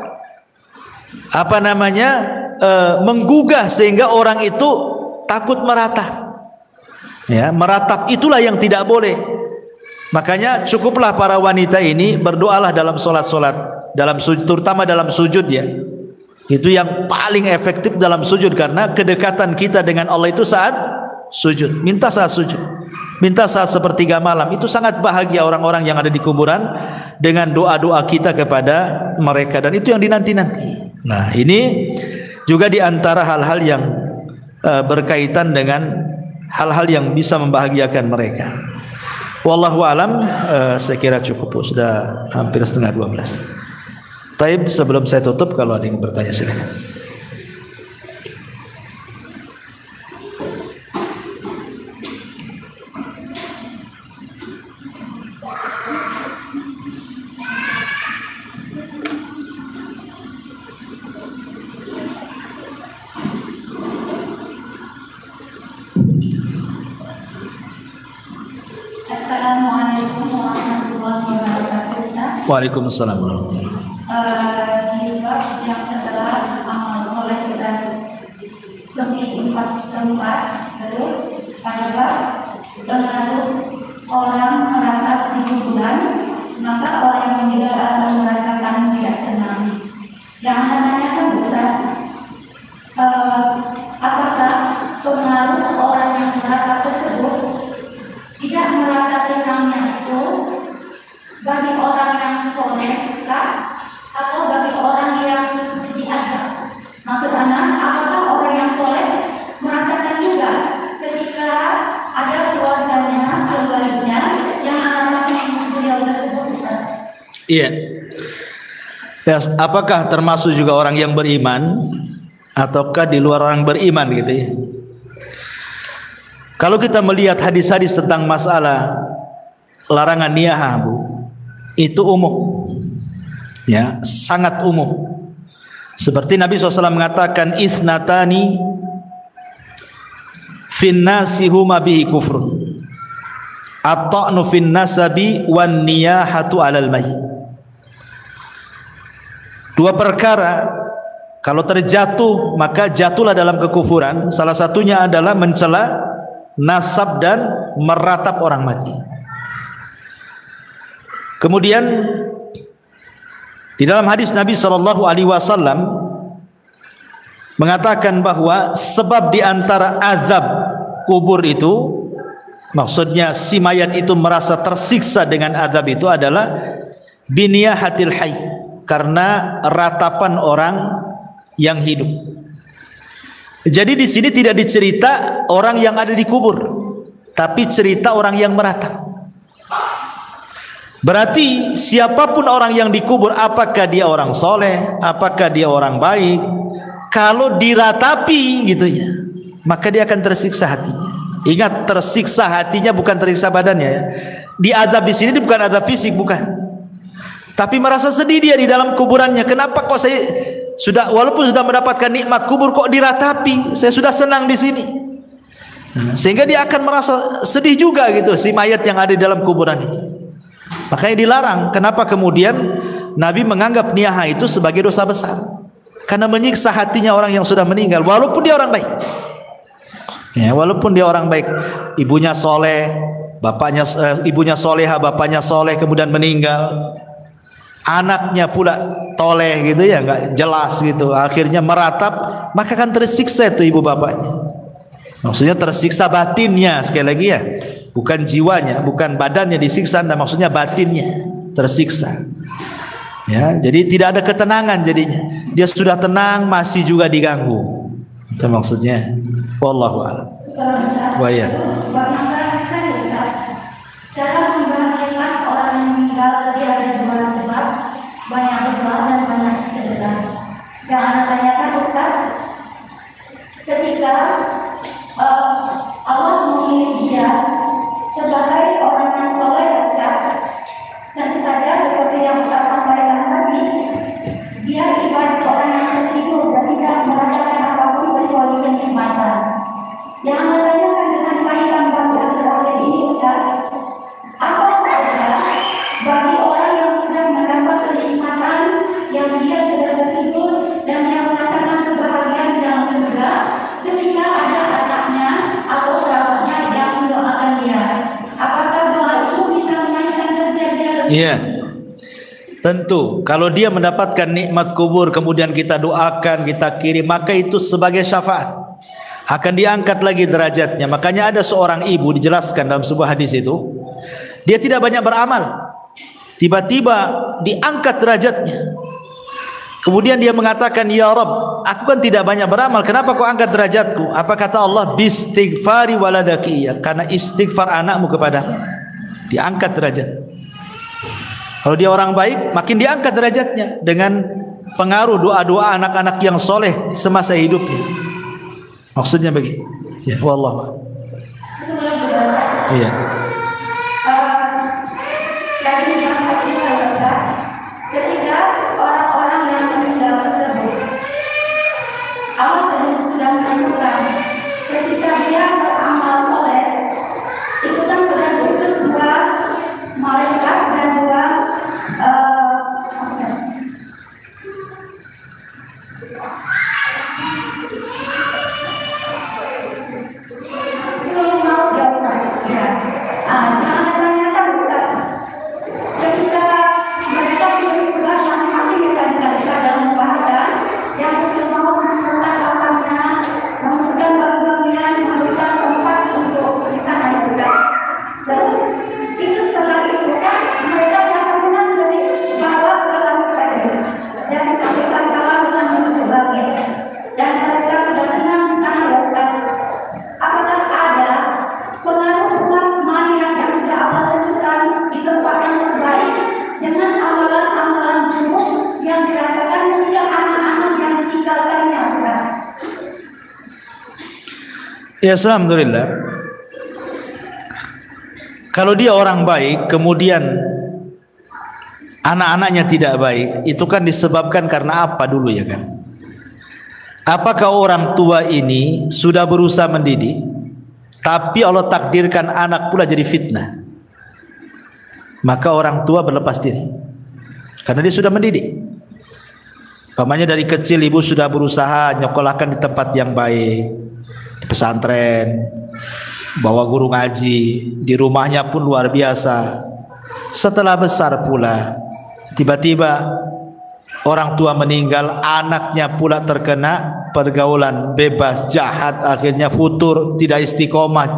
menggugah sehingga orang itu takut meratap. Ya, meratap itulah yang tidak boleh. Makanya cukuplah para wanita ini berdoalah dalam solat-solat, dalam sujud, terutama dalam sujud ya. Itu yang paling efektif dalam sujud, karena kedekatan kita dengan Allah itu saat sujud. Minta saat sujud, minta saat sepertiga malam. Itu sangat bahagia orang-orang yang ada di kuburan dengan doa-doa kita kepada mereka, dan itu yang dinanti-nanti. Nah, ini juga diantara hal-hal yang berkaitan dengan hal-hal yang bisa membahagiakan mereka. Wallahu alam, saya kira cukup, sudah hampir setengah 12. Taib, sebelum saya tutup, kalau ada yang bertanya silakan. Assalamualaikum warahmatullahi wabarakatuh. Waalaikumsalam warahmatullahi wabarakatuh. Di bab yang setelah mulai kita lebih tempat, terus pada bab pengaruh orang merasa di kuburan, maka orang yang meninggal akan merasakan tidak tenang. Yang anda tanyakan bukan apakah pengaruh orang yang merasa tersebut tidak merasa tenangnya itu bagi orang yang soleh atau bagi orang yang diazab? Maksud anak, apakah orang yang soleh merasakan juga ketika ada keluarganya yang anak-anaknya beliau tersebut? Iya. Ya, apakah termasuk juga orang yang beriman ataukah di luar orang beriman gitu ya? Kalau kita melihat hadis-hadis tentang masalah larangan niyahah, Bu, itu umum. Ya, sangat umum. Seperti Nabi SAW mengatakan, isnatani fin nasi huma bihi kufrun, at-ta'nu fin nasabi wan niyahatu 'alal mayyit. Dua perkara kalau terjatuh maka jatuhlah dalam kekufuran. Salah satunya adalah mencela nasab dan meratap orang mati. Kemudian di dalam hadis Nabi SAW mengatakan bahwa sebab di antara azab kubur itu, maksudnya si mayat itu merasa tersiksa dengan azab itu adalah biniyahatil hayy, karena ratapan orang yang hidup. Jadi di sini tidak dicerita orang yang ada di kubur, tapi cerita orang yang meratap. Berarti siapapun orang yang dikubur, apakah dia orang soleh, apakah dia orang baik, kalau diratapi gitu ya, maka dia akan tersiksa hatinya. Ingat, tersiksa hatinya, bukan tersiksa badannya ya. Di azab di sini bukan azab fisik, bukan. Tapi merasa sedih dia di dalam kuburannya. Kenapa kok saya sudah, walaupun sudah mendapatkan nikmat kubur, kok diratapi? Saya sudah senang di sini. Sehingga dia akan merasa sedih juga gitu, si mayat yang ada di dalam kuburan itu. Makanya dilarang. Kenapa kemudian Nabi menganggap niyahah itu sebagai dosa besar? Karena menyiksa hatinya orang yang sudah meninggal, walaupun dia orang baik. Ya, walaupun dia orang baik, ibunya soleh, bapaknya ibunya soleha, bapaknya soleh, kemudian meninggal, anaknya pula toleh gitu ya, nggak jelas gitu, akhirnya meratap, maka kan tersiksa itu ibu bapaknya. Maksudnya tersiksa batinnya, sekali lagi ya, bukan jiwanya, bukan badannya disiksa, nah maksudnya batinnya tersiksa. Ya, jadi tidak ada ketenangan jadinya. Dia sudah tenang masih juga diganggu. Itu maksudnya. Wallahu a'lam. Wa ya. Cara membahagiakan orang yang meninggal tadi ada dua sebab, banyak berdoa dan banyak sedekah. Yang Anda tanyakan Ustaz, ketika Allah memilih dia sebagai orang yang soleh, Ustaz, tentu saja seperti yang Ustaz sampaikan tadi, dia ibarat orang yang tertidur dan tidak merasakan apapun kecuali kenikmatan. Yang Anda tanyakan dengan kaitan yang terakhir ini, Ustaz, apa saja bagi orang yang sudah mendapat kenikmatan, yang dia sudah tertidur dan yang merasakan kebahagiaan di dalam surga, ketika ada anaknya atau sahabatnya yang mendoakan dia, apakah doa itu bisa Iya. Tentu kalau dia mendapatkan nikmat kubur kemudian kita doakan, kita kirim, maka itu sebagai syafaat. Akan diangkat lagi derajatnya. Makanya ada seorang ibu dijelaskan dalam sebuah hadis itu, dia tidak banyak beramal, tiba-tiba diangkat derajatnya. Kemudian dia mengatakan, ya Rabb, aku kan tidak banyak beramal, kenapa kau angkat derajatku? Apa kata Allah? Bistighfari waladaki, karena istighfar anakmu kepadamu, diangkat derajat. Kalau dia orang baik, makin diangkat derajatnya dengan pengaruh doa-doa anak-anak yang soleh semasa hidupnya. Maksudnya begitu. Ya, wallah. Iya. Ketika orang-orang yang meninggal tersebut, Allah sudah menentukan ketika dia beramal soleh, itu kan sudah diutus dua malaikat dan dua ya, alhamdulillah. Kalau dia orang baik kemudian anak-anaknya tidak baik, itu kan disebabkan karena apa dulu ya kan? Apakah orang tua ini sudah berusaha mendidik, tapi Allah takdirkan anak pula jadi fitnah, maka orang tua berlepas diri karena dia sudah mendidik. Pamannya dari kecil ibu sudah berusaha nyekolahkan di tempat yang baik, di pesantren, bawa guru ngaji, di rumahnya pun luar biasa. Setelah besar pula, tiba-tiba orang tua meninggal, anaknya pula terkena pergaulan bebas, jahat, akhirnya futur, tidak istiqomah,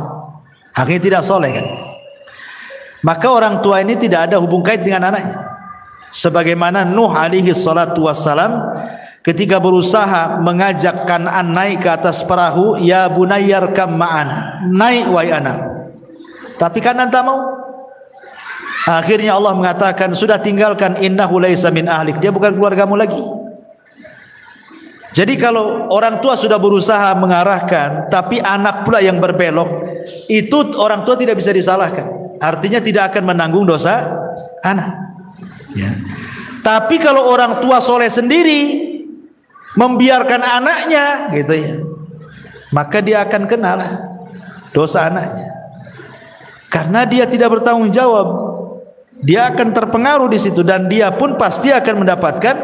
akhirnya tidak soleh kan. Maka orang tua ini tidak ada hubung kait dengan anaknya. Sebagaimana Nuh alaihi salatu wassalam ketika berusaha mengajak Kan'an naik ke atas perahu, ya bunayyarkam ma'ana, naik wahai anak, tapi Kan'an tak mau. Akhirnya Allah mengatakan, sudah tinggalkan, innahu laisa min ahlik, dia bukan keluargamu lagi. Jadi kalau orang tua sudah berusaha mengarahkan tapi anak pula yang berbelok, itu orang tua tidak bisa disalahkan, artinya tidak akan menanggung dosa anak ya. Tapi kalau orang tua soleh sendiri membiarkan anaknya gitu ya, maka dia akan kenal dosa anaknya, karena dia tidak bertanggung jawab. Dia akan terpengaruh di situ dan dia pun pasti akan mendapatkan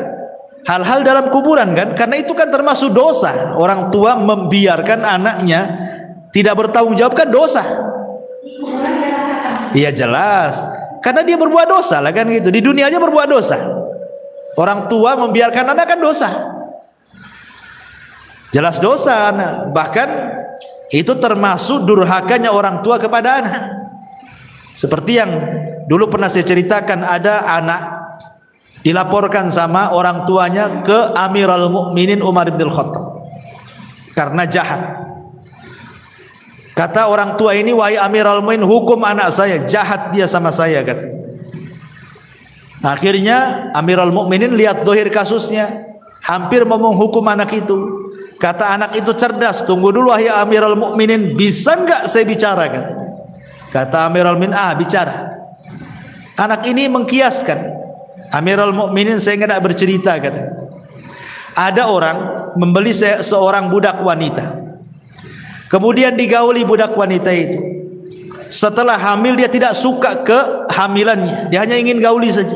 hal-hal dalam kuburan kan, karena itu kan termasuk dosa. Orang tua membiarkan anaknya tidak bertanggung jawab kan dosa. Iya jelas, karena dia berbuat dosa lah kan gitu. Di dunianya berbuat dosa. Orang tua membiarkan anak kan dosa. Jelas dosa anak. Bahkan itu termasuk durhakanya orang tua kepada anak. Seperti yang dulu pernah saya ceritakan, ada anak dilaporkan sama orang tuanya ke Amirul Mukminin Umar bin Khattab karena jahat. Kata orang tua ini, wahai Amirul Mukminin, hukum anak saya, jahat dia sama saya, kata. Akhirnya Amirul Mukminin lihat dohir kasusnya, hampir mau menghukum anak itu. Kata anak itu cerdas, tunggu dulu wahai Amirul Mukminin, bisa enggak saya bicara, kata. Kata Amirul Mukminin, bicara. Anak ini mengkiaskan, Amirul Mukminin saya enggak bercerita, kata. Ada orang membeli seorang budak wanita, kemudian digauli budak wanita itu. Setelah hamil dia tidak suka kehamilannya, dia hanya ingin gauli saja.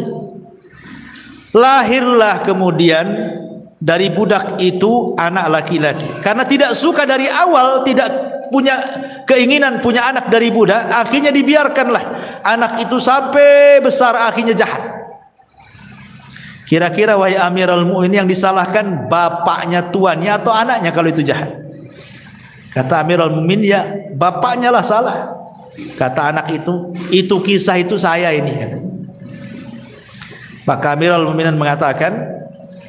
Lahirlah kemudian dari budak itu anak laki-laki. Karena tidak suka dari awal, tidak punya keinginan punya anak dari budak, akhirnya dibiarkanlah anak itu sampai besar, akhirnya jahat. Kira-kira wahai Amirul Mukminin, yang disalahkan bapaknya, tuannya, atau anaknya kalau itu jahat? Kata Amirul Mukminin, ya bapaknya lah salah. Kata anak itu kisah itu saya ini, katanya. Maka Amirul Mukminin mengatakan,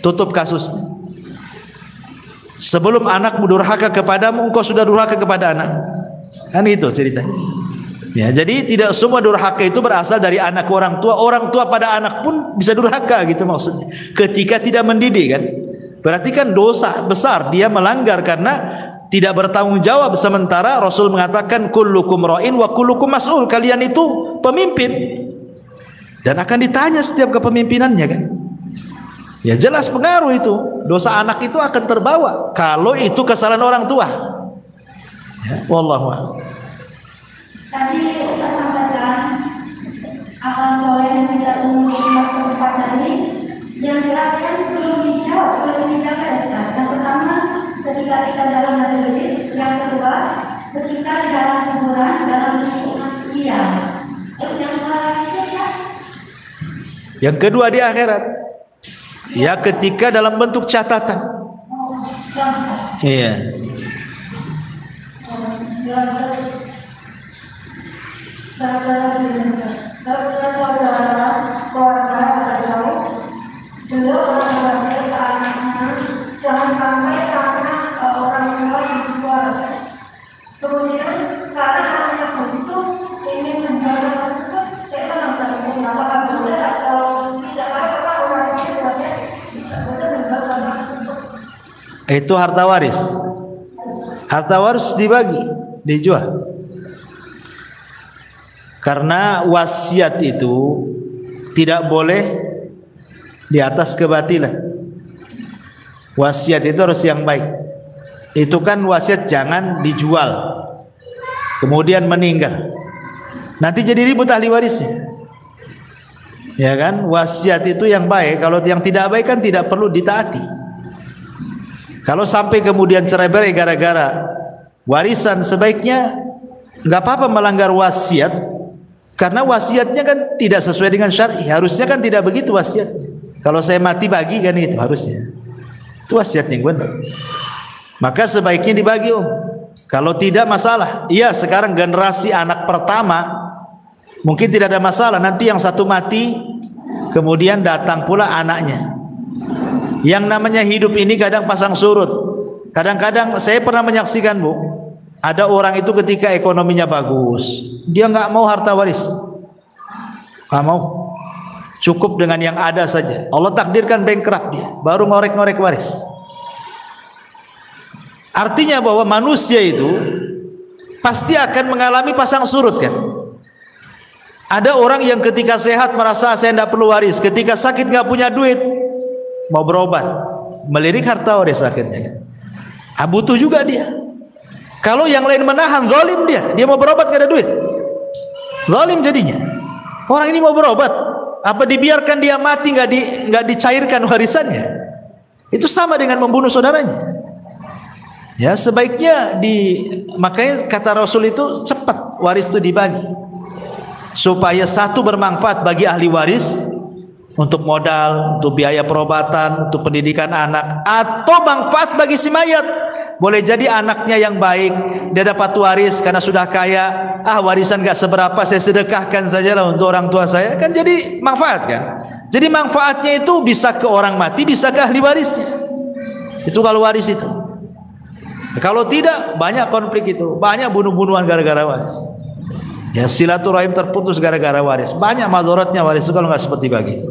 tutup kasusnya. Sebelum anakmu durhaka kepadamu, engkau sudah durhaka kepada anak. Kan itu ceritanya. Ya, jadi tidak semua durhaka itu berasal dari anak ke orang tua. Orang tua pada anak pun bisa durhaka, gitu maksudnya. Ketika tidak mendidik, kan, berarti kan dosa besar, dia melanggar karena tidak bertanggung jawab. Sementara Rasul mengatakan kullukum ra'in wa kullukum mas'ul. Kalian itu pemimpin dan akan ditanya setiap kepemimpinannya, kan. Ya jelas pengaruh itu. Dosa anak itu akan terbawa kalau itu kesalahan orang tua. Ya, wallahu a'lam. Tadi Ustaz sampaikan amal soleh yang tidak umum di tempat tadi yang terakhir belum dijaga Ustaz. Yang pertama ketika kita dalam majelis, yang kedua ketika di dalam kuburan dalam lingkungan siang. Terus yang terakhir yang kedua di akhirat, ya ketika dalam bentuk catatan. Iya. Jangan sampai karena orang tua yang keluar, kemudian karena anak itu ingin menjaga tersebut, saya langsung apakah boleh atau tidak, apakah orang itu boleh menjaga tersebut. Itu harta waris. Harta waris dibagi, dijual. Karena wasiat itu tidak boleh di atas kebatilan. Wasiat itu harus yang baik. Itu kan wasiat jangan dijual kemudian meninggal, nanti jadi ribut ahli warisnya. Ya kan, wasiat itu yang baik. Kalau yang tidak baik kan tidak perlu ditaati. Kalau sampai kemudian cerai-berai gara-gara warisan, sebaiknya nggak apa-apa melanggar wasiat, karena wasiatnya kan tidak sesuai dengan syar'i. Harusnya kan tidak begitu wasiatnya. Kalau saya mati bagi, kan itu harusnya. Itu wasiat yang benar. Maka sebaiknya dibagi, Om. Kalau tidak masalah. Iya, sekarang generasi anak pertama mungkin tidak ada masalah. Nanti yang satu mati, kemudian datang pula anaknya. Yang namanya hidup ini kadang pasang surut. Kadang-kadang saya pernah menyaksikan, Bu, ada orang itu ketika ekonominya bagus, dia nggak mau harta waris, nggak mau. Cukup dengan yang ada saja. Allah takdirkan bankrupt dia, baru ngorek-ngorek waris. Artinya bahwa manusia itu pasti akan mengalami pasang surut, kan. Ada orang yang ketika sehat merasa saya tidak perlu waris, ketika sakit nggak punya duit, mau berobat, melirik harta waris akhirnya. Butuh juga dia. Kalau yang lain menahan, zalim dia mau berobat gak ada duit, zalim jadinya. Orang ini mau berobat, apa dibiarkan dia mati, nggak dicairkan warisannya? Itu sama dengan membunuh saudaranya. Ya, sebaiknya makanya kata Rasul itu cepat waris itu dibagi, supaya satu bermanfaat bagi ahli waris untuk modal, untuk biaya perobatan, untuk pendidikan anak, atau manfaat bagi si mayat. Boleh jadi anaknya yang baik, dia dapat waris karena sudah kaya. Warisan gak seberapa, saya sedekahkan sajalah untuk orang tua saya, kan jadi manfaat, kan. Jadi manfaatnya itu bisa ke orang mati, bisa ke ahli warisnya. Itu kalau waris itu. Kalau tidak, banyak konflik itu, banyak bunuh-bunuhan gara-gara waris. Ya, silaturahim terputus gara-gara waris. Banyak madharatnya waris itu kalau nggak seperti begitu.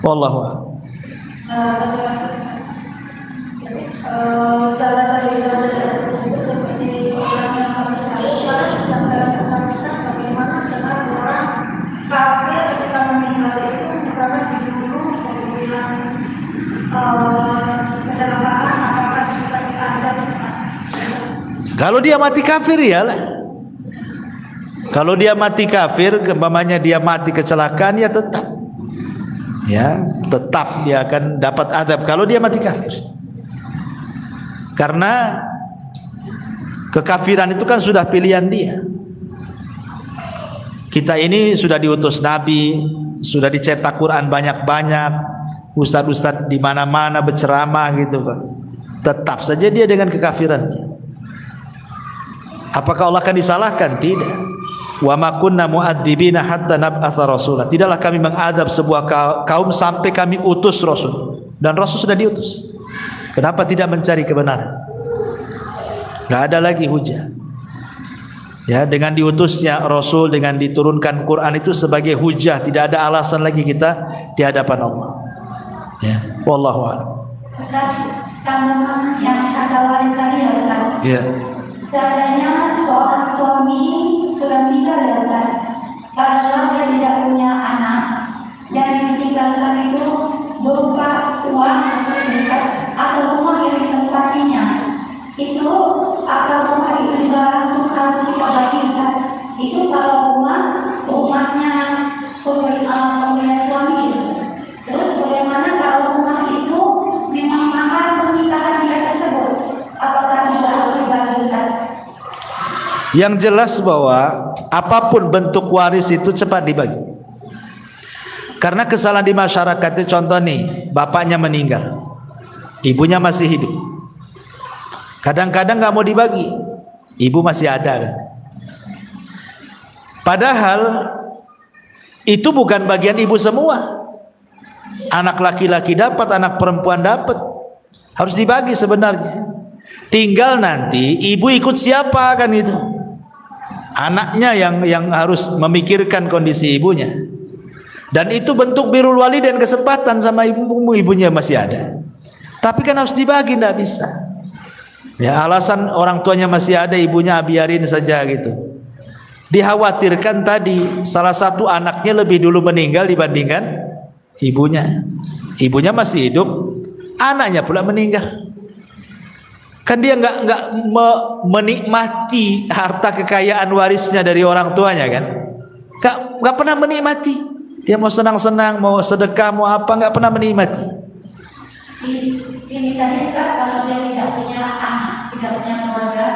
Wallahu a'lam. Kalau dia mati kafir, ya lah. Kalau dia mati kafir, umpamanya dia mati kecelakaan, ya tetap dia akan dapat azab kalau dia mati kafir. Karena Kekafiran itu kan sudah pilihan dia. Kita ini sudah diutus Nabi, sudah dicetak Quran banyak-banyak, ustadz-ustadz di mana-mana berceramah gitu kan. Tetap saja dia dengan kekafirannya. Apakah Allah akan disalahkan? Tidak. Wa ma kunna mu'adzibina hatta nab'atsa rasula. Tidaklah kami mengadab sebuah kaum sampai kami utus rasul. Dan rasul sudah diutus. Kenapa tidak mencari kebenaran? Enggak ada lagi hujah. Ya, dengan diutusnya Rasul, dengan diturunkan Quran itu sebagai hujah, tidak ada alasan lagi kita di hadapan Allah. Ya, wallahu a'lam. Sama yang kata waris tadi ya Ustaz. Ya. Seandainya seorang suami sudah meninggal ya Ustaz, kalau dia tidak punya anak dan ditinggalkan itu berupa uang atau rumah yang ditempatinya, itu atau rumah itu juga langsung harus dibagikan. Itu kalau rumahnya pemilik suami itu. Terus bagaimana kalau rumah itu memang mahar pernikahan dia tersebut? Apakah juga harus dibagikan? Yang jelas bahwa apapun bentuk waris itu cepat dibagi. Karena kesalahan di masyarakat itu, contoh nih, bapaknya meninggal, ibunya masih hidup. Kadang-kadang nggak mau dibagi, ibu masih ada kan? Padahal itu bukan bagian ibu semua. Anak laki-laki dapat, anak perempuan dapat, harus dibagi sebenarnya. Tinggal nanti ibu ikut siapa kan itu. Anaknya yang harus memikirkan kondisi ibunya. Dan itu bentuk birrul walidain, kesempatan sama ibunya masih ada. Tapi kan harus dibagi, tidak bisa. Ya, alasan orang tuanya masih ada, ibunya biarin saja gitu. Dikhawatirkan tadi salah satu anaknya lebih dulu meninggal dibandingkan ibunya. Ibunya masih hidup, anaknya pula meninggal. Kan dia nggak menikmati harta kekayaan warisnya dari orang tuanya kan? Nggak pernah menikmati. Dia mau senang-senang, mau sedekah, mau apa, nggak pernah menikmati. Ini tadi kalau dia tidak punya anak, tidak punya keluarga,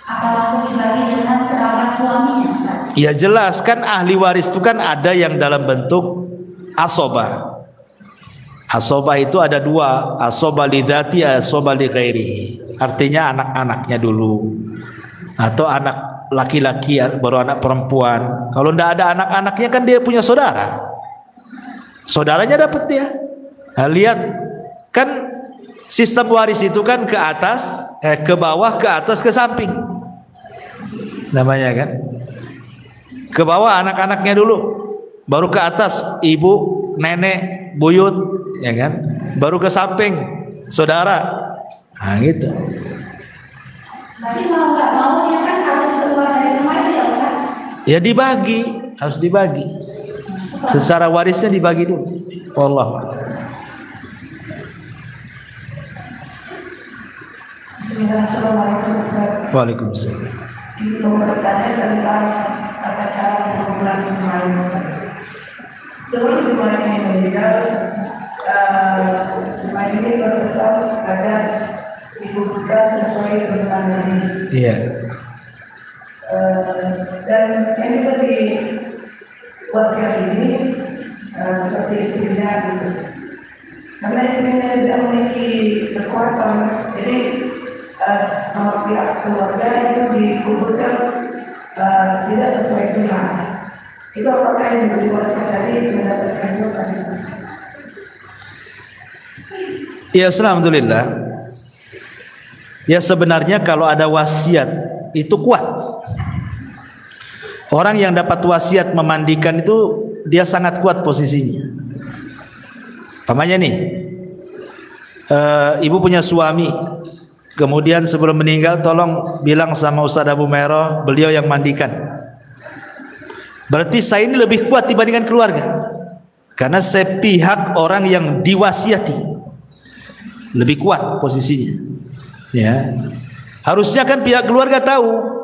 apa langsung dibagi dengan kerabat suaminya? Ya jelas kan ahli waris itu kan ada yang dalam bentuk asobah. Asobah itu ada dua, asobah lidzati, asobah li ghairihi. Artinya anak-anaknya dulu, atau anak laki-laki baru anak perempuan. Kalau tidak ada anak-anaknya kan dia punya saudara. Saudaranya dapat dia. Nah, lihat kan sistem waris itu kan ke atas, ke bawah, ke atas, ke samping. Namanya kan. Ke bawah anak-anaknya dulu, baru ke atas ibu, nenek, buyut, ya kan? Baru ke samping saudara. Nah, gitu. Berarti mau nggak mau dia kan harus keluar dari rumah itu ya Ustaz? Ya dibagi, harus dibagi. Secara warisnya dibagi dulu. Wallah. Bismillahirrahmanirrahim Ustaz. Waalaikumsalam. Ini mau bertanya tentang tata cara pengumpulan Ismail. Sebelum Ismail ini meninggal, Ismail ini berpesan agar dibukukan sesuai dengan ini. Iya. Dan yang seperti wasiat ini seperti istrinya gitu. Karena istrinya tidak memiliki kekuatan, jadi sama pihak keluarga itu dikuburkan tidak sesuai sunnah. Itu apakah yang diberi wasiat tadi mendapatkan dosa? Ya, alhamdulillah. Ya sebenarnya kalau ada wasiat itu kuat. Orang yang dapat wasiat memandikan itu dia sangat kuat posisinya. Pamannya nih, ibu punya suami, kemudian sebelum meninggal tolong bilang sama Ustaz Abu Mero, beliau yang mandikan. Berarti saya ini lebih kuat dibandingkan keluarga, karena saya pihak orang yang diwasiati, lebih kuat posisinya. Ya, harusnya kan pihak keluarga tahu.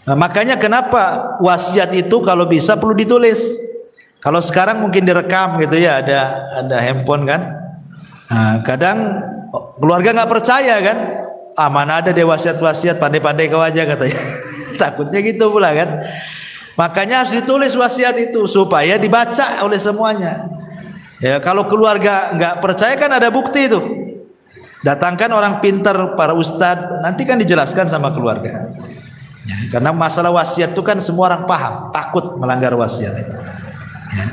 Nah, makanya kenapa wasiat itu kalau bisa perlu ditulis. Kalau sekarang mungkin direkam gitu ya, ada handphone kan. Nah, kadang keluarga nggak percaya kan, mana ada dia wasiat-wasiat, pandai-pandai kau aja katanya. Takutnya gitu pula kan. Makanya harus ditulis wasiat itu supaya dibaca oleh semuanya. Ya, kalau keluarga nggak percaya kan ada bukti itu. Datangkan orang pintar, para ustadz, nanti kan dijelaskan sama keluarga. Ya, karena masalah wasiat itu kan semua orang paham, takut melanggar wasiat itu. Ya.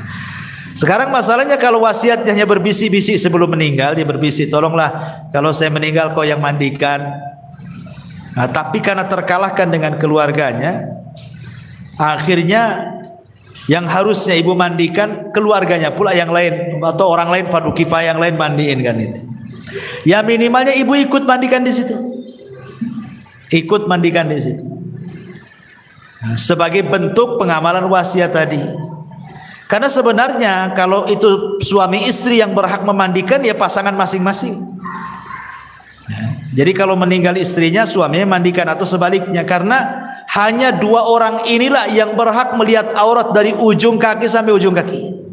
Sekarang masalahnya kalau wasiatnya hanya berbisik-bisik sebelum meninggal, dia berbisik, tolonglah kalau saya meninggal kau yang mandikan. Nah, tapi karena terkalahkan dengan keluarganya, akhirnya yang harusnya ibu mandikan keluarganya pula yang lain atau orang lain fardu kifayah yang lain mandiin kan itu. Ya minimalnya ibu ikut mandikan di situ. Ikut mandikan di situ. Nah, sebagai bentuk pengamalan wasiat tadi. Karena sebenarnya kalau itu suami istri yang berhak memandikan ya pasangan masing-masing. Ya, jadi kalau meninggal istrinya suaminya mandikan atau sebaliknya, karena hanya dua orang inilah yang berhak melihat aurat dari ujung kaki sampai ujung kaki.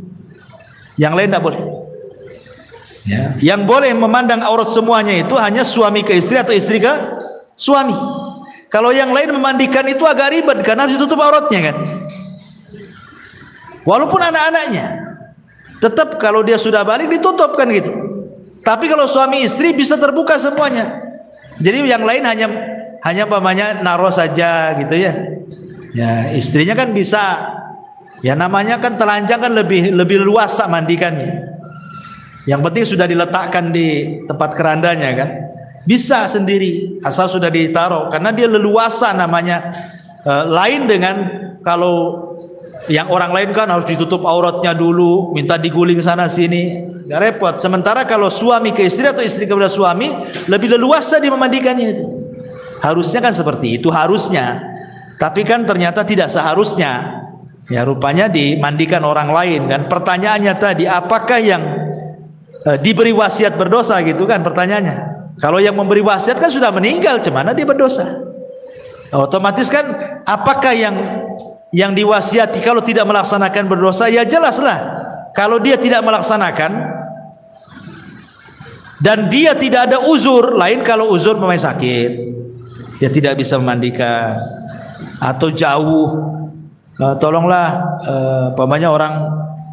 Yang lain tidak boleh. Ya. Yang boleh memandang aurat semuanya itu hanya suami ke istri atau istri ke suami. Kalau yang lain memandikan itu agak ribet karena harus ditutup auratnya kan. Walaupun anak-anaknya, tetap kalau dia sudah balik ditutup kan gitu. Tapi kalau suami istri bisa terbuka semuanya. Jadi yang lain hanya pamannya naruh saja gitu ya. Ya istrinya kan bisa. Ya namanya kan telanjang kan lebih luas mandikannya. Yang penting sudah diletakkan di tempat kerandanya kan. Bisa sendiri asal sudah ditaruh karena dia leluasa namanya. Lain dengan kalau yang orang lain kan harus ditutup auratnya dulu, minta diguling sana sini, nggak repot. Sementara kalau suami ke istri atau istri kepada suami lebih leluasa dia memandikannya itu. Harusnya kan seperti itu harusnya, tapi kan ternyata tidak seharusnya. Ya rupanya dimandikan orang lain kan. Pertanyaannya tadi, apakah yang diberi wasiat berdosa gitu kan pertanyaannya. Kalau yang memberi wasiat kan sudah meninggal, cemana dia berdosa? Otomatis kan apakah yang diwasiati kalau tidak melaksanakan berdosa? Ya jelaslah kalau dia tidak melaksanakan dan dia tidak ada uzur. Lain kalau uzur pemain sakit, dia tidak bisa memandikan atau jauh, tolonglah pamannya orang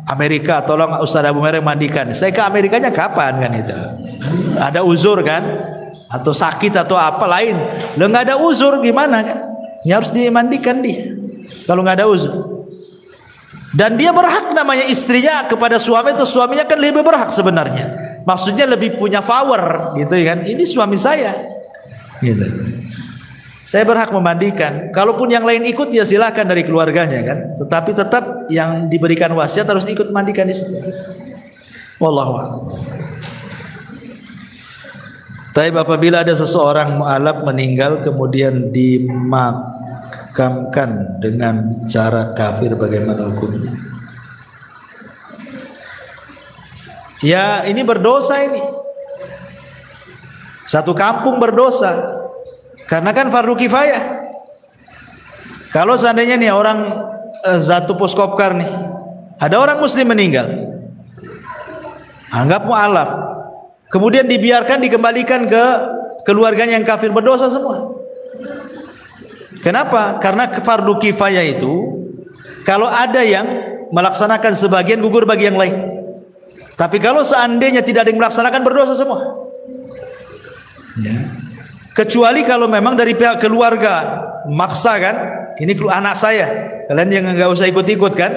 Amerika, tolong Ustaz Abu Mereng mandikan. Saya ke Amerikanya kapan kan itu? Ada uzur kan? Atau sakit atau apa lain? Lo nggak ada uzur gimana kan? Ya harus dimandikan dia. Kalau nggak ada uzur. Dan dia berhak namanya istrinya kepada suami atau suaminya kan lebih berhak sebenarnya. Maksudnya lebih punya power gitu kan. Ini suami saya. Gitu. Saya berhak memandikan. Kalaupun yang lain ikut ya silakan dari keluarganya kan. Tetapi tetap yang diberikan wasiat harus ikut mandikan di situ. Wallahu a'lam. Tapi apabila ada seseorang mu'alaf meninggal kemudian dimakamkan dengan cara kafir, bagaimana hukumnya? Ya ini berdosa ini. Satu kampung berdosa. Karena kan fardu kifayah. Kalau seandainya nih orang Zatu Puskopkar nih, ada orang muslim meninggal, anggap mu'alaf, kemudian dibiarkan dikembalikan ke keluarganya yang kafir, berdosa semua. Kenapa? Karena fardu kifayah itu kalau ada yang melaksanakan sebagian gugur bagi yang lain. Tapi kalau seandainya tidak ada yang melaksanakan berdosa semua. Ya. Kecuali kalau memang dari pihak keluarga maksa kan, ini anak saya, kalian yang nggak usah ikut-ikut kan.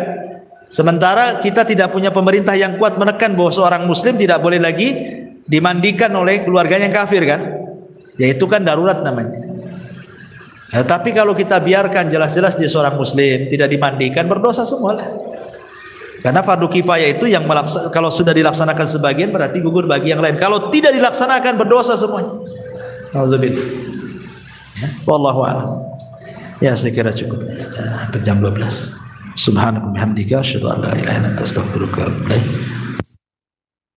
Sementara kita tidak punya pemerintah yang kuat menekan bahwa seorang muslim tidak boleh lagi dimandikan oleh keluarganya yang kafir kan. Ya itu kan darurat namanya. Ya, tapi kalau kita biarkan jelas-jelas dia seorang muslim tidak dimandikan, berdosa semua lah. Karena fardu kifayah itu yang kalau sudah dilaksanakan sebagian berarti gugur bagi yang lain. Kalau tidak dilaksanakan berdosa semuanya. Alhamdulillah. Wallahu a'lam. Ya saya kira cukup. Hampir jam 12. Subhanallah bihamdika asyhadu an la ilaha illa anta astaghfiruka wa atubu ilaik.